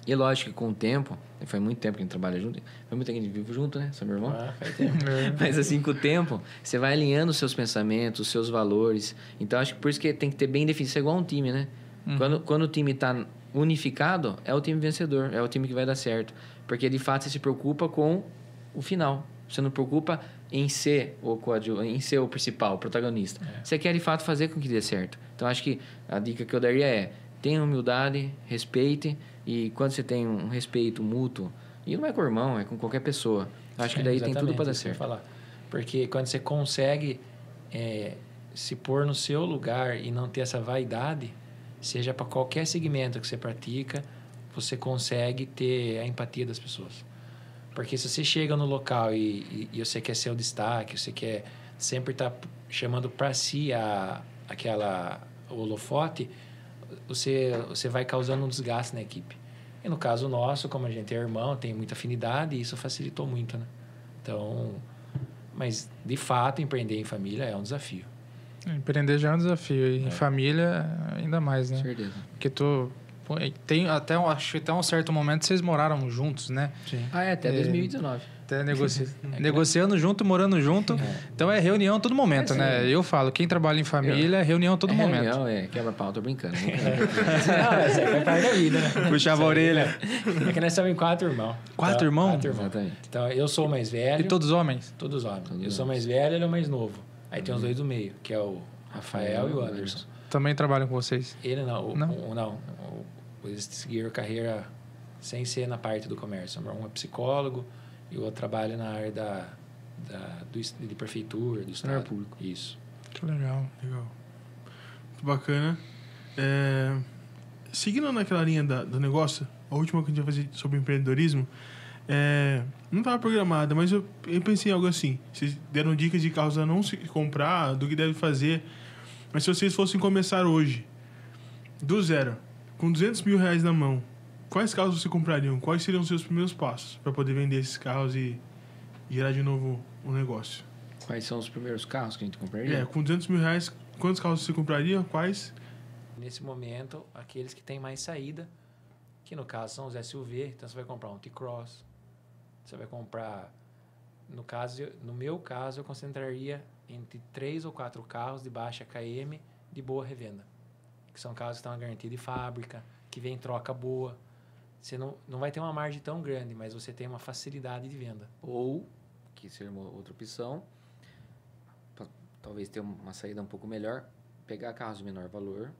E lógico que com o tempo, foi muito tempo que a gente trabalha junto, foi muito tempo que a gente vive junto, né? Sou meu irmão. Faz tempo. Mas assim, com o tempo, você vai alinhando os seus pensamentos, os seus valores. Então, acho que por isso que tem que ter bem definido. Isso é igual um time, né? Quando o time está unificado, é o time vencedor, é o time que vai dar certo. Porque, de fato, você se preocupa com o final. Você não preocupa em ser o principal, o protagonista. Você quer, de fato, fazer com que dê certo. Então, acho que a dica que eu daria é: tenha humildade, respeite. E quando você tem um respeito mútuo, e não é com o irmão, é com qualquer pessoa. Acho que daí tem tudo para dar certo. Falar. Porque quando você consegue se pôr no seu lugar e não ter essa vaidade, seja para qualquer segmento que você pratica, você consegue ter a empatia das pessoas. Porque se você chega no local e você quer ser o destaque, você quer sempre estar chamando para si o holofote, você vai causando um desgaste na equipe. E no caso nosso, como a gente é irmão, tem muita afinidade, isso facilitou muito, né? Então, mas de fato, empreender em família é um desafio. Empreender já é um desafio. E em família, ainda mais, né? Certeza. Porque acho que até um certo momento vocês moraram juntos, né? Sim. Até 2019. Até negociando junto, morando junto. Então é reunião a todo momento, né? Eu falo, quem trabalha em família é reunião a todo momento. Reunião, quebra-pau, tô brincando. Não, essa aí foi parte da vida, né? Puxava a orelha. É que nós estamos em 4 irmãos. Quatro irmãos? 4 irmãos. Exatamente. Então, eu sou o mais velho. E todos homens? Todos homens. Eu sou o mais velho e ele é o mais novo. Aí tem os dois do meio, que é o Rafael e o Anderson. Também trabalham com vocês? Ele não. Não? Eles seguiram carreira sem ser na parte do comércio. Um é psicólogo e o outro trabalha na área de prefeitura, do estado. público. Isso. Que legal. Legal. Muito bacana. Seguindo naquela linha do negócio, a última que a gente vai fazer sobre empreendedorismo, não estava programada, mas eu pensei em algo assim. Vocês deram dicas de carros a não se comprar, do que deve fazer. Mas se vocês fossem começar hoje, do zero, com R$200 mil na mão, quais carros você comprariam? Quais seriam os seus primeiros passos para poder vender esses carros e gerar de novo um negócio? Quais são os primeiros carros que a gente compraria? Com R$200 mil, quantos carros você compraria? Quais? Nesse momento, aqueles que têm mais saída, que no caso são os SUV, então você vai comprar um T-Cross, você vai comprar... No meu caso, eu concentraria entre 3 ou 4 carros de baixa KM de boa revenda, que são carros que estão na garantia de fábrica, que vem em troca boa. Você não vai ter uma margem tão grande, mas você tem uma facilidade de venda. Ou, que seria uma outra opção, talvez ter uma saída um pouco melhor, pegar carros de menor valor,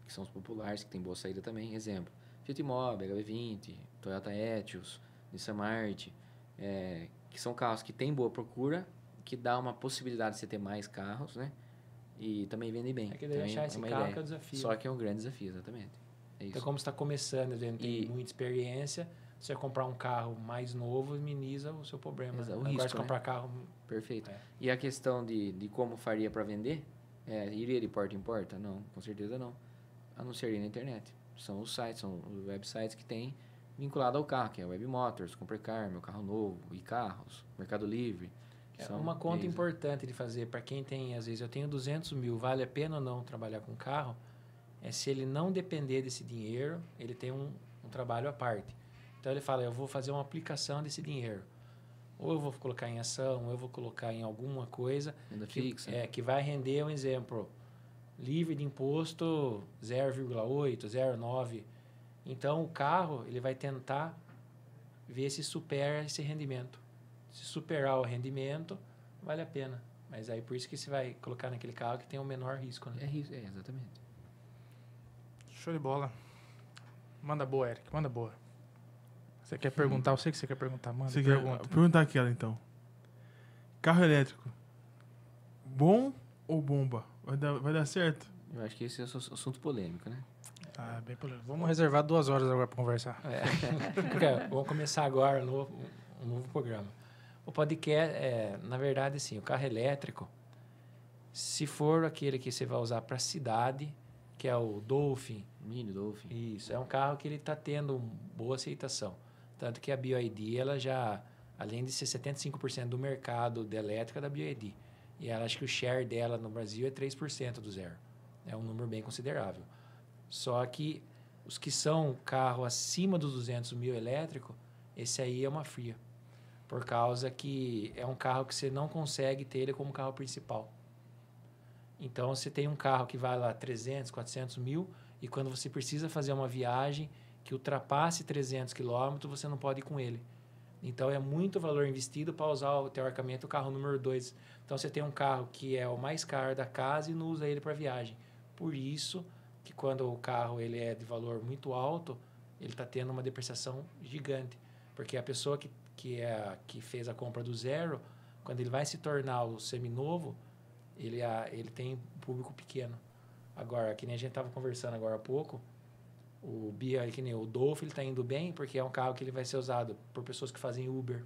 que são os populares, que tem boa saída também. Exemplo, Fiat Mobi, HB20, Toyota Etios, Nissan March, que são carros que têm boa procura, que dá uma possibilidade de você ter mais carros, né? E também vendem bem. É que daí achar esse carro que é o desafio. Só que é um grande desafio, exatamente. É isso. Então, como você está começando, não tem muita experiência, você vai comprar um carro mais novo, minimiza o seu problema. Exato, o Agora, risco, se comprar carro... Perfeito. E a questão de como faria para vender, iria de porta em porta? Não, com certeza não. Anunciaria na internet. São os sites, são os websites que tem vinculado ao carro, que é Web Motors, Comprecar, Meu Carro Novo, e-carros, Mercado Livre. Uma conta importante de fazer para quem tem, às vezes, eu tenho 200 mil, vale a pena ou não trabalhar com carro? Se ele não depender desse dinheiro, ele tem um trabalho à parte. Então, ele fala, eu vou fazer uma aplicação desse dinheiro. Ou eu vou colocar em ação, ou eu vou colocar em alguma coisa que vai render, um exemplo, livre de imposto 0,8, 0,9. Então, o carro ele vai tentar ver se supera esse rendimento. Se superar o rendimento, vale a pena. Mas aí, por isso que você vai colocar naquele carro que tem o menor risco, né? Exatamente. Show de bola. Manda boa, Eric. Manda boa. Você quer perguntar? Eu sei que você quer perguntar. Manda, pergunta. Perguntar aquela, então. Carro elétrico. Bom ou bomba? Vai dar certo? Eu acho que esse é o assunto polêmico, né? Bem polêmico. Vamos reservar 2 horas agora para conversar. Vamos começar agora um novo programa. O podcast, na verdade, sim, o carro elétrico, se for aquele que você vai usar para cidade, que é o Dolphin. Mini Dolphin. Isso, é um carro que ele está tendo boa aceitação. Tanto que a BYD, ela já, além de ser 75% do mercado de elétrica da BYD, e ela acha que o share dela no Brasil é 3% do zero. É um número bem considerável. Só que os que são carro acima dos 200 mil elétrico, esse aí é uma fria. Por causa que é um carro que você não consegue ter ele como carro principal. Então, você tem um carro que vai lá 300, 400 mil, e quando você precisa fazer uma viagem que ultrapasse 300 quilômetros, você não pode ir com ele. Então, é muito valor investido para usar, teoricamente, o carro número 2. Então, você tem um carro que é o mais caro da casa e não usa ele para viagem. Por isso que quando o carro ele é de valor muito alto, ele está tendo uma depreciação gigante. Porque a pessoa que fez a compra do zero, quando ele vai se tornar o seminovo, ele tem público pequeno. Agora, que nem a gente estava conversando agora há pouco, que nem o Dolphin, ele está indo bem porque é um carro que ele vai ser usado por pessoas que fazem Uber.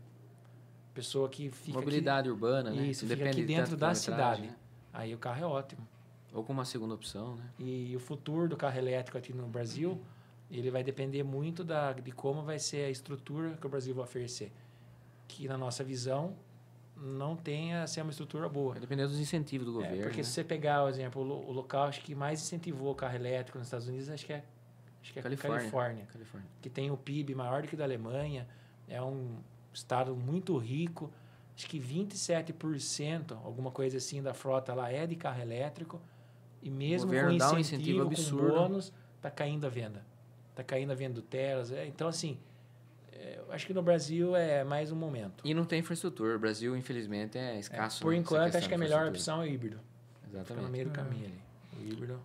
Pessoa que fica mobilidade urbana, né? Isso, fica aqui dentro da cidade. Né? Aí o carro é ótimo. Ou como uma segunda opção, né? E o futuro do carro elétrico aqui no Brasil, ele vai depender muito de como vai ser a estrutura que o Brasil vai oferecer. Que, na nossa visão, não tenha assim, uma estrutura boa. Vai depender dos incentivos do governo. Porque né? se você pegar, por exemplo, o local acho que mais incentivou o carro elétrico nos Estados Unidos, acho que é Califórnia. Que tem o PIB maior do que o da Alemanha. É um estado muito rico. Acho que 27%, alguma coisa assim, da frota lá é de carro elétrico. E mesmo com governo dá um incentivo, incentivo com absurdo. bônus, está caindo a venda. Está caindo a venda do Telas. Então, assim, eu acho que no Brasil é mais um momento. E não tem infraestrutura. O Brasil, infelizmente, é escasso. Por nessa enquanto, questão acho que a de melhor infraestrutura. opção é o híbrido. Fica no Exatamente. meio do caminho ali. O híbrido.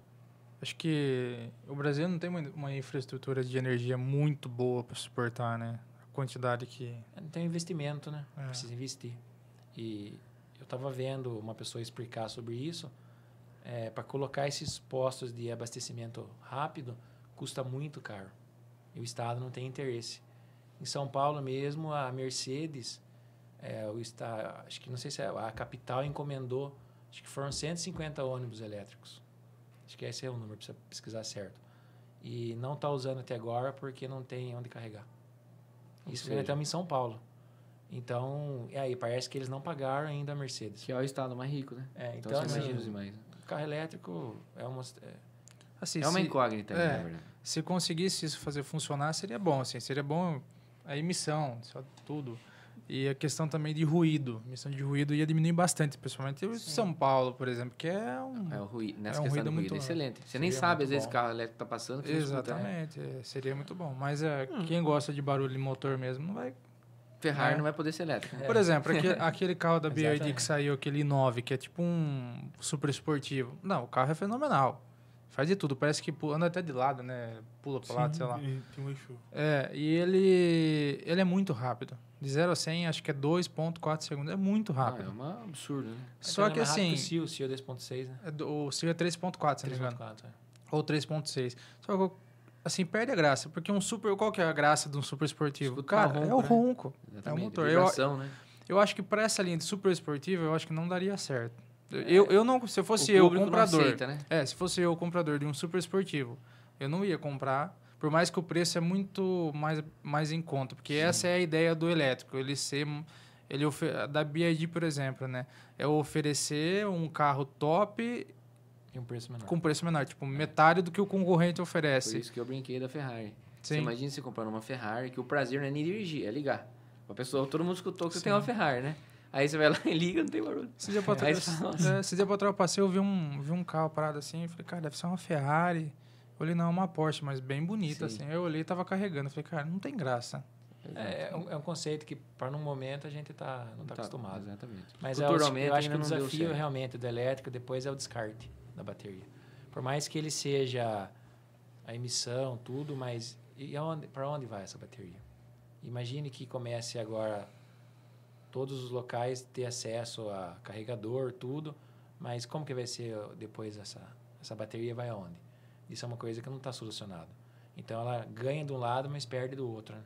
Acho que o Brasil não tem uma infraestrutura de energia muito boa para suportar, né? A quantidade que... Não tem investimento, né? É. Precisa investir. E eu estava vendo uma pessoa explicar sobre isso. Para colocar esses postos de abastecimento rápido, custa muito caro. E o Estado não tem interesse. Em São Paulo mesmo, a Mercedes, acho que não sei se a capital encomendou, acho que foram 150 ônibus elétricos. Acho que esse é o número, precisa pesquisar certo. E não está usando até agora porque não tem onde carregar. Isso nós estamos em São Paulo. Então, aí parece que eles não pagaram ainda a Mercedes. Que é o estado mais rico, né? Então, Então você assim, imagina os demais. o carro elétrico Assim, É uma incógnita, na verdade. se conseguisse isso fazer funcionar, seria bom. Assim, seria bom a emissão, tudo. E a questão também de ruído. A emissão de ruído ia diminuir bastante, principalmente em São Paulo, por exemplo, que é um... É o ruído. Nessa é um questão ruído do ruído, muito- é excelente. Você seria nem sabe, às muito vezes, bom. o carro elétrico tá passando. Que você escuta, né? Exatamente, seria muito bom. Mas quem gosta de barulho de motor mesmo não vai... Ferrari É. não vai poder ser elétrico. Por exemplo, aquele carro da BYD Exatamente. que saiu, aquele i9, que é tipo um super esportivo. Não, o carro é fenomenal. Faz de tudo, parece que anda até de lado, né? Pula pro lado, sei lá. Tem um eixo. E ele é muito rápido. De 0 a 100, acho que é 2,4 segundos. É muito É rápido. um absurdo, né? Só que assim... O Cio 2.6, né? O seu é 3,4, se não me engano. 3.4, Ou 3,6. Só que, assim, perde a graça. Porque um super... Qual que é a graça de um super esportivo? Escutar Cara, o ronco, é o né? ronco. Exatamente. É o motor. Vibração, né? Eu acho que para essa linha de super esportiva, eu acho que não daria certo. Eu não... Se eu fosse O eu, público não comprador... aceita, né? Se fosse eu, comprador de um super esportivo, eu não ia comprar... Por mais que o preço é muito mais em conta. Porque essa é a ideia do elétrico. Da BYD, por exemplo, né? É oferecer um carro top E um preço menor. com preço menor. Tipo, metade do que o concorrente Por oferece. isso que eu brinquei da Ferrari. Você Sim. imagina você comprando uma Ferrari, que o prazer não é nem dirigir, é ligar. A pessoa, todo mundo escutou que você tem uma Ferrari, né? Aí você vai lá e liga, não tem barulho. Esse dia pra Aí trás, você fala, "Nossa." esse dia pra trás eu passei, eu vi um carro parado assim, eu falei, cara, deve ser uma Ferrari. Eu olhei, não, uma Porsche, mas bem bonita, Sim. assim. Eu olhei e tava carregando. Eu falei, cara, não tem graça. É um conceito que, para um momento, a gente não está acostumado. Exatamente. Mas Futuramente eu acho que ainda o não deu desafio certo. realmente do elétrico depois é o descarte da bateria. Por mais que ele seja a emissão, tudo, mas para onde vai essa bateria? Imagine que comece agora todos os locais ter acesso a carregador, tudo, mas como que vai ser depois essa bateria vai aonde? Isso é uma coisa que não está solucionada. Então ela ganha de um lado, mas perde do outro, né?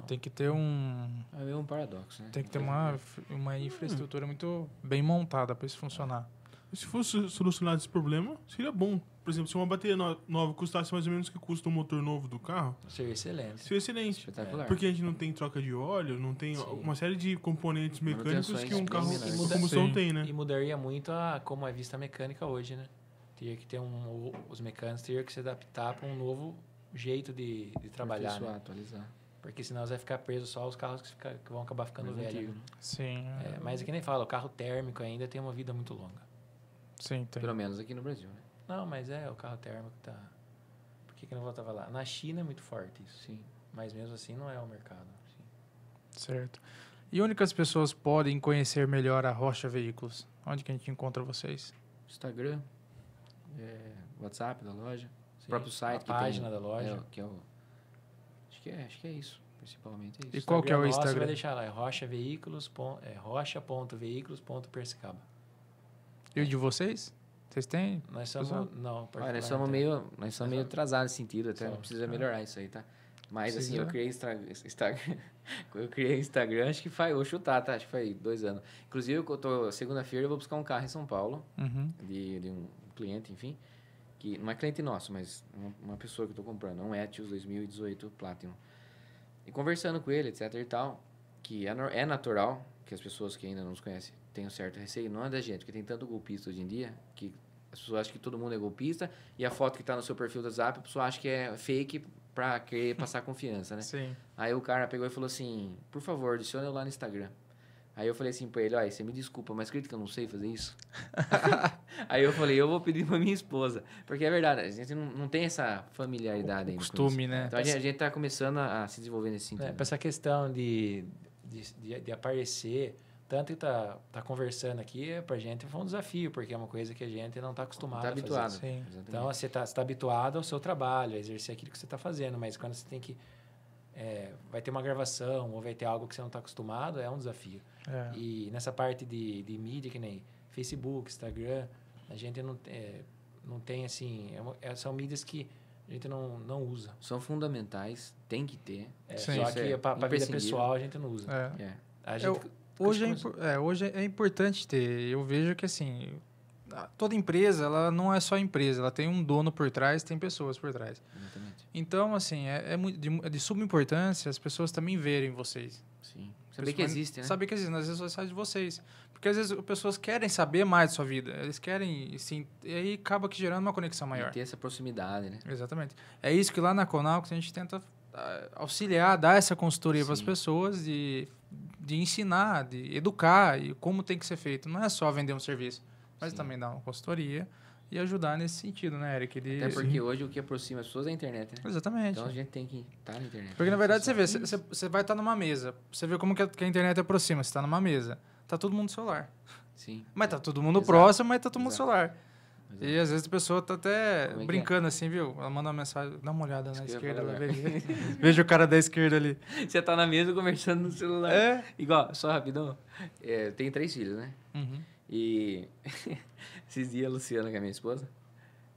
Tem que ter É meio um paradoxo, né? Tem que ter uma infraestrutura muito bem montada para isso funcionar. E se fosse solucionado esse problema, seria bom. Por exemplo, se uma bateria nova custasse mais ou menos o que custa um motor novo do carro, Seria excelente. seria excelente. Espetacular. Porque a gente não tem troca de óleo, não tem Sim. uma série de componentes mecânicos Manutenções que um carro preliminares. a combustão Sim. tem, né? E mudaria muito como é vista a mecânica hoje, né? Teria que ter os mecânicos teriam que se adaptar para um novo jeito de trabalhar, Aperfeiçoar, né? atualizar. Porque senão vai ficar preso só os carros que vão acabar ficando Mais velhos. antigo, Né? né? Sim. Mas é que nem fala, o carro térmico ainda tem uma vida muito longa. Sim, tem. Pelo menos aqui no Brasil, né? Não, mas o carro térmico tá... Por que não voltava lá? Na China é muito forte isso. Sim. Mas mesmo assim não é o mercado. Certo. E onde que as pessoas podem conhecer melhor a Rocha Veículos? Onde que a gente encontra vocês? Instagram, WhatsApp da loja, Sim. o próprio site. A página da loja. Que é o... Acho que é isso. Principalmente é E isso. qual que é o nosso Instagram? vai deixar lá, é rocha.veículos.persicaba. E o de vocês? Vocês têm? Nós somos... Pessoal? Não, Olha, nós somos meio atrasados nesse sentido, até precisa melhorar isso aí, tá? Mas assim, eu criei Instagram, eu criei Instagram, acho que faz, vou chutar, tá? Acho que faz 2 anos. Inclusive, segunda-feira eu vou buscar um carro em São Paulo, Uhum. de um cliente, enfim, que não é cliente nosso, mas uma pessoa que eu tô comprando, um Etios 2018 Platinum. E conversando com ele, etc e tal, que é natural que as pessoas que ainda não nos conhecem tenham certo receio, não é da gente, porque tem tanto golpista hoje em dia, que as pessoas acham que todo mundo é golpista, e a foto que está no seu perfil do WhatsApp, a pessoa acha que é fake pra querer passar confiança, né? Sim. Aí o cara pegou e falou assim, por favor, adiciona eu lá no Instagram. Aí eu falei assim pra ele, olha, você me desculpa, mas acredita que eu não sei fazer isso? Aí eu falei, eu vou pedir pra minha esposa. Porque é verdade, a gente não tem essa familiaridade ainda. Costume, né? Então a gente tá começando a se desenvolver nesse sentido. Para essa questão de aparecer, tanto que tá conversando aqui, pra gente foi um desafio, porque é uma coisa que a gente não tá acostumado Tá a fazer. habituado. Sim. Exatamente. Então, você tá habituado ao seu trabalho, a exercer aquilo que você está fazendo, mas quando você tem que... vai ter uma gravação ou vai ter algo que você não está acostumado, é um desafio. É. E nessa parte de mídia, que nem Facebook, Instagram, a gente não tem, assim... são mídias que a gente não usa. São fundamentais, tem que ter. Sim. Só Isso que é para a vida imprescindível. pessoal a gente não usa. É. É. A gente, Hoje é importante ter. Eu vejo que assim, toda empresa, ela não é só empresa, ela tem um dono por trás, tem pessoas por trás. Exatamente. Então, assim, é de suma importância as pessoas também verem vocês. Sim. Saber que existe, né? Saber que existe nas redes sociais de vocês. Porque às vezes as pessoas querem saber mais da sua vida. Eles querem, sim, e aí acaba que gerando uma conexão maior. E ter essa proximidade, né? Exatamente. É isso que lá na Conalco a gente tenta auxiliar, dar essa consultoria para as Sim. pessoas de ensinar, de educar e como tem que ser feito. Não é só vender um serviço, mas Sim. também dar uma consultoria e ajudar nesse sentido, né, Eric? Até porque hoje o que aproxima as pessoas é a internet, né? Exatamente. Então a gente tem que estar na internet. Porque na verdade você vê, você vai estar numa mesa, você vê como que a internet aproxima, você está numa mesa, tá todo mundo no celular. Sim. Mas tá todo mundo Exato. próximo, mas tá todo mundo no Exato. celular. Exato. E às vezes a pessoa tá até Como é que brincando assim, viu? Ela manda uma mensagem, dá uma olhada Isso na que eu ia esquerda, falar ela agora. veja o cara da esquerda ali. Você tá na mesa conversando no celular. É? Igual, só rapidão. Eu tenho 3 filhos, né? Uhum. E esses dias a Luciana, que é minha esposa,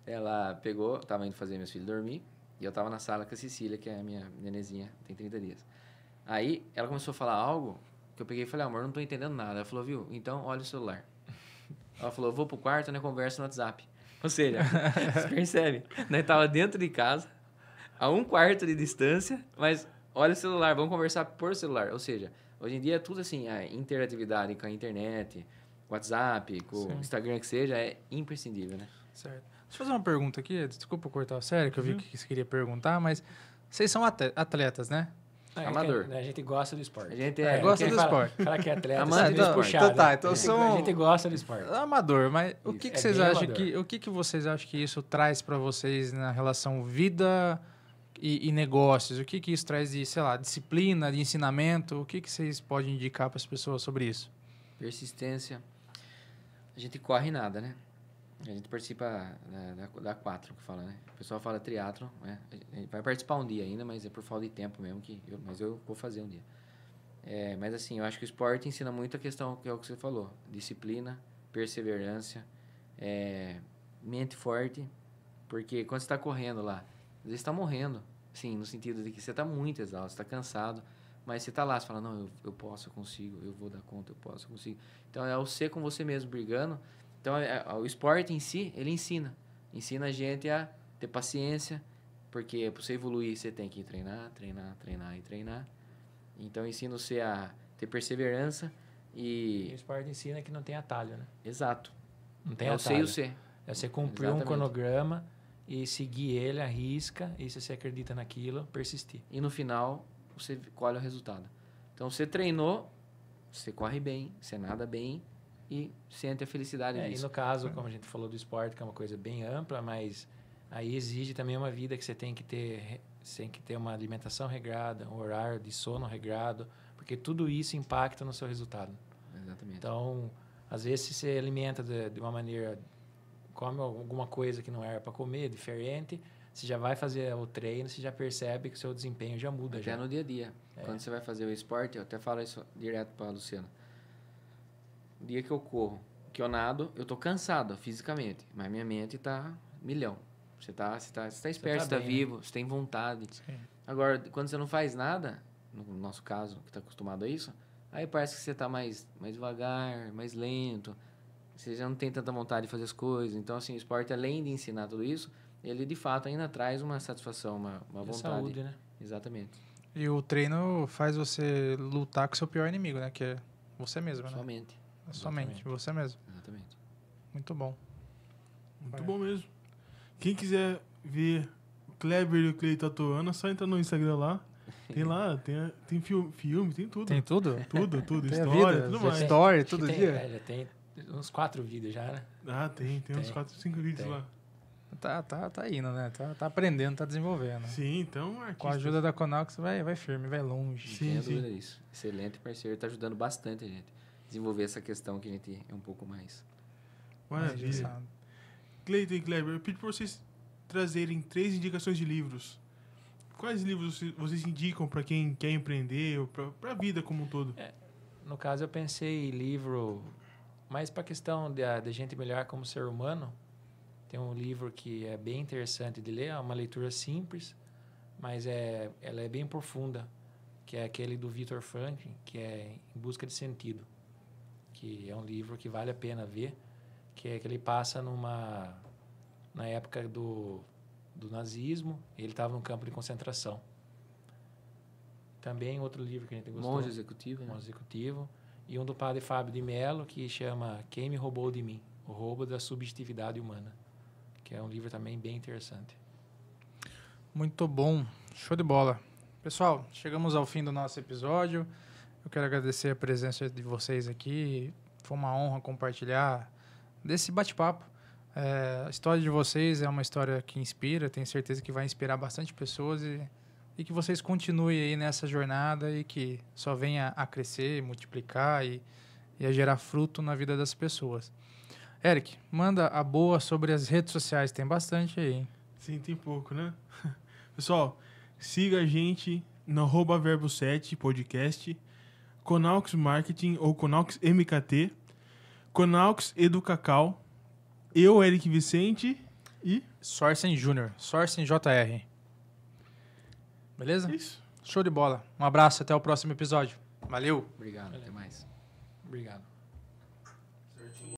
ela pegou, tava indo fazer meus filhos dormir, e eu tava na sala com a Cecília, que é a minha nenezinha, tem 30 dias. Aí ela começou a falar algo que eu peguei e falei, amor, não tô entendendo nada. Ela falou, viu, então olha o celular. Ela falou, vou pro quarto, né, conversa no WhatsApp. Ou seja, você percebe, nós tava dentro de casa, a 1 quarto de distância, mas olha o celular, vamos conversar por celular. Ou seja, hoje em dia é tudo assim, a interatividade com a internet, WhatsApp, com o Instagram que seja, é imprescindível, né? Certo. Deixa eu fazer uma pergunta aqui, desculpa cortar a série, que eu vi que você queria perguntar, mas vocês são atletas, né? Amador. A gente gosta do esporte. A gente gosta quem do fala- esporte. Fala que é atleta, Amante sabe do isso esporte. puxado. Então tá, então A gente- são- A gente gosta do esporte. Amador, mas o Isso, que é vocês bem acham amador. o que vocês acham que isso traz para vocês na relação vida e negócios? O que isso traz de, sei lá, disciplina, de ensinamento? O que vocês podem indicar para as pessoas sobre isso? Persistência. A gente corre nada, né? A gente participa da 4, que fala, né? O pessoal fala triatlon, né? A gente vai participar um dia ainda, mas é por falta de tempo mesmo, mas eu vou fazer um dia. Mas assim, eu acho que o esporte ensina muito a questão, que é o que você falou. Disciplina, perseverança, mente forte, porque quando você está correndo lá, às vezes está morrendo, sim, no sentido de que você está muito exausto, está cansado, mas você está lá, você fala, não, eu posso, eu consigo, eu vou dar conta, eu posso, eu consigo. Então, é o ser com você mesmo brigando. Então, o esporte em si, ele ensina a gente a ter paciência, porque para você evoluir, você tem que treinar. Então, ensina você a ter perseverança E o e... esporte ensina que não tem atalho, né? Exato. Não tem É o atalho. ser e o ser. É você cumprir Exatamente. um cronograma e seguir ele, à risca, e se você acredita naquilo, persistir. E no final, você colhe o resultado. Então, você treinou, você corre bem, você nada bem e sente a felicidade E disso. no caso, como a gente falou do esporte, que é uma coisa bem ampla, mas aí exige também uma vida que você tem que ter uma alimentação regrada, um horário de sono regrado, porque tudo isso impacta no seu resultado. Exatamente. Então, às vezes, se você alimenta de uma maneira, come alguma coisa que não era para comer, diferente, você já vai fazer o treino, você já percebe que o seu desempenho já muda. Até Já. no dia a dia. Quando você vai fazer o esporte, eu até falo isso direto para a Luciana. O dia que eu corro, que eu nado, eu tô cansado fisicamente, mas minha mente tá milhão. Você tá esperto, você tá bem, vivo, você tem vontade. Sim. Agora, quando você não faz nada, no nosso caso, que tá acostumado a isso, aí parece que você tá mais devagar, mais lento, você já não tem tanta vontade de fazer as coisas. Então, assim, o esporte, além de ensinar tudo isso, ele de fato ainda traz uma satisfação, uma E vontade. saúde, né? Exatamente. E o treino faz você lutar com o seu pior inimigo, né? Que é você mesmo, né? Somente. É somente você mesmo. Exatamente. Muito bom. Muito bom mesmo. Quem quiser ver Kleber e o Cleiton atuando, é só entrar no Instagram lá. Tem lá, tem filme, tem tudo. Tem tudo? Tudo, Tem a história, vida, tudo já mais. Story, todo Tem, dia. já tem uns 4 vídeos já, né? Ah, tem uns 4, 5 vídeos Tem. lá. Tá indo, né? Tá aprendendo, tá desenvolvendo. Sim, então, artista. Com a ajuda da Conox vai firme, vai longe. Não Sim, tenha sim. dúvida disso. Excelente parceiro, tá ajudando bastante a gente. Desenvolver essa questão que a gente é um pouco mais. Maravilha. Sabe? Cleiton e Kleber, eu pedi pra vocês trazerem 3 indicações de livros. Quais livros vocês indicam pra quem quer empreender ou pra vida como um todo? No caso, eu pensei em livro mais para a questão da gente melhorar como ser humano. Tem um livro que é bem interessante de ler, é uma leitura simples, mas ela é bem profunda, que é aquele do Viktor Frankl, que é Em Busca de Sentido, que é um livro que vale a pena ver, que é que ele passa na época do nazismo, ele estava num campo de concentração. Também outro livro que a gente gostou. Monge Executivo, né? Monge Executivo. E um do padre Fábio de Mello, que chama Quem Me Roubou de Mim? O Roubo da Subjetividade Humana. Que é um livro também bem interessante. Muito bom. Show de bola. Pessoal, chegamos ao fim do nosso episódio. Eu quero agradecer a presença de vocês aqui. Foi uma honra compartilhar desse bate-papo. A história de vocês é uma história que inspira. Tenho certeza que vai inspirar bastante pessoas e que vocês continuem aí nessa jornada e que só venha a crescer, multiplicar e a gerar fruto na vida das pessoas. Eric, manda a boa sobre as redes sociais. Tem bastante aí, hein? Sim, tem pouco, né? Pessoal, siga a gente no @verbo7 podcast, Conaux Marketing ou Conaux MKT, Conaux Educacau, eu, Eric Vicente e... Sourcing Júnior, Sourcing JR. Beleza? Isso. Show de bola. Um abraço, até o próximo episódio. Valeu! Obrigado, até mais. Obrigado.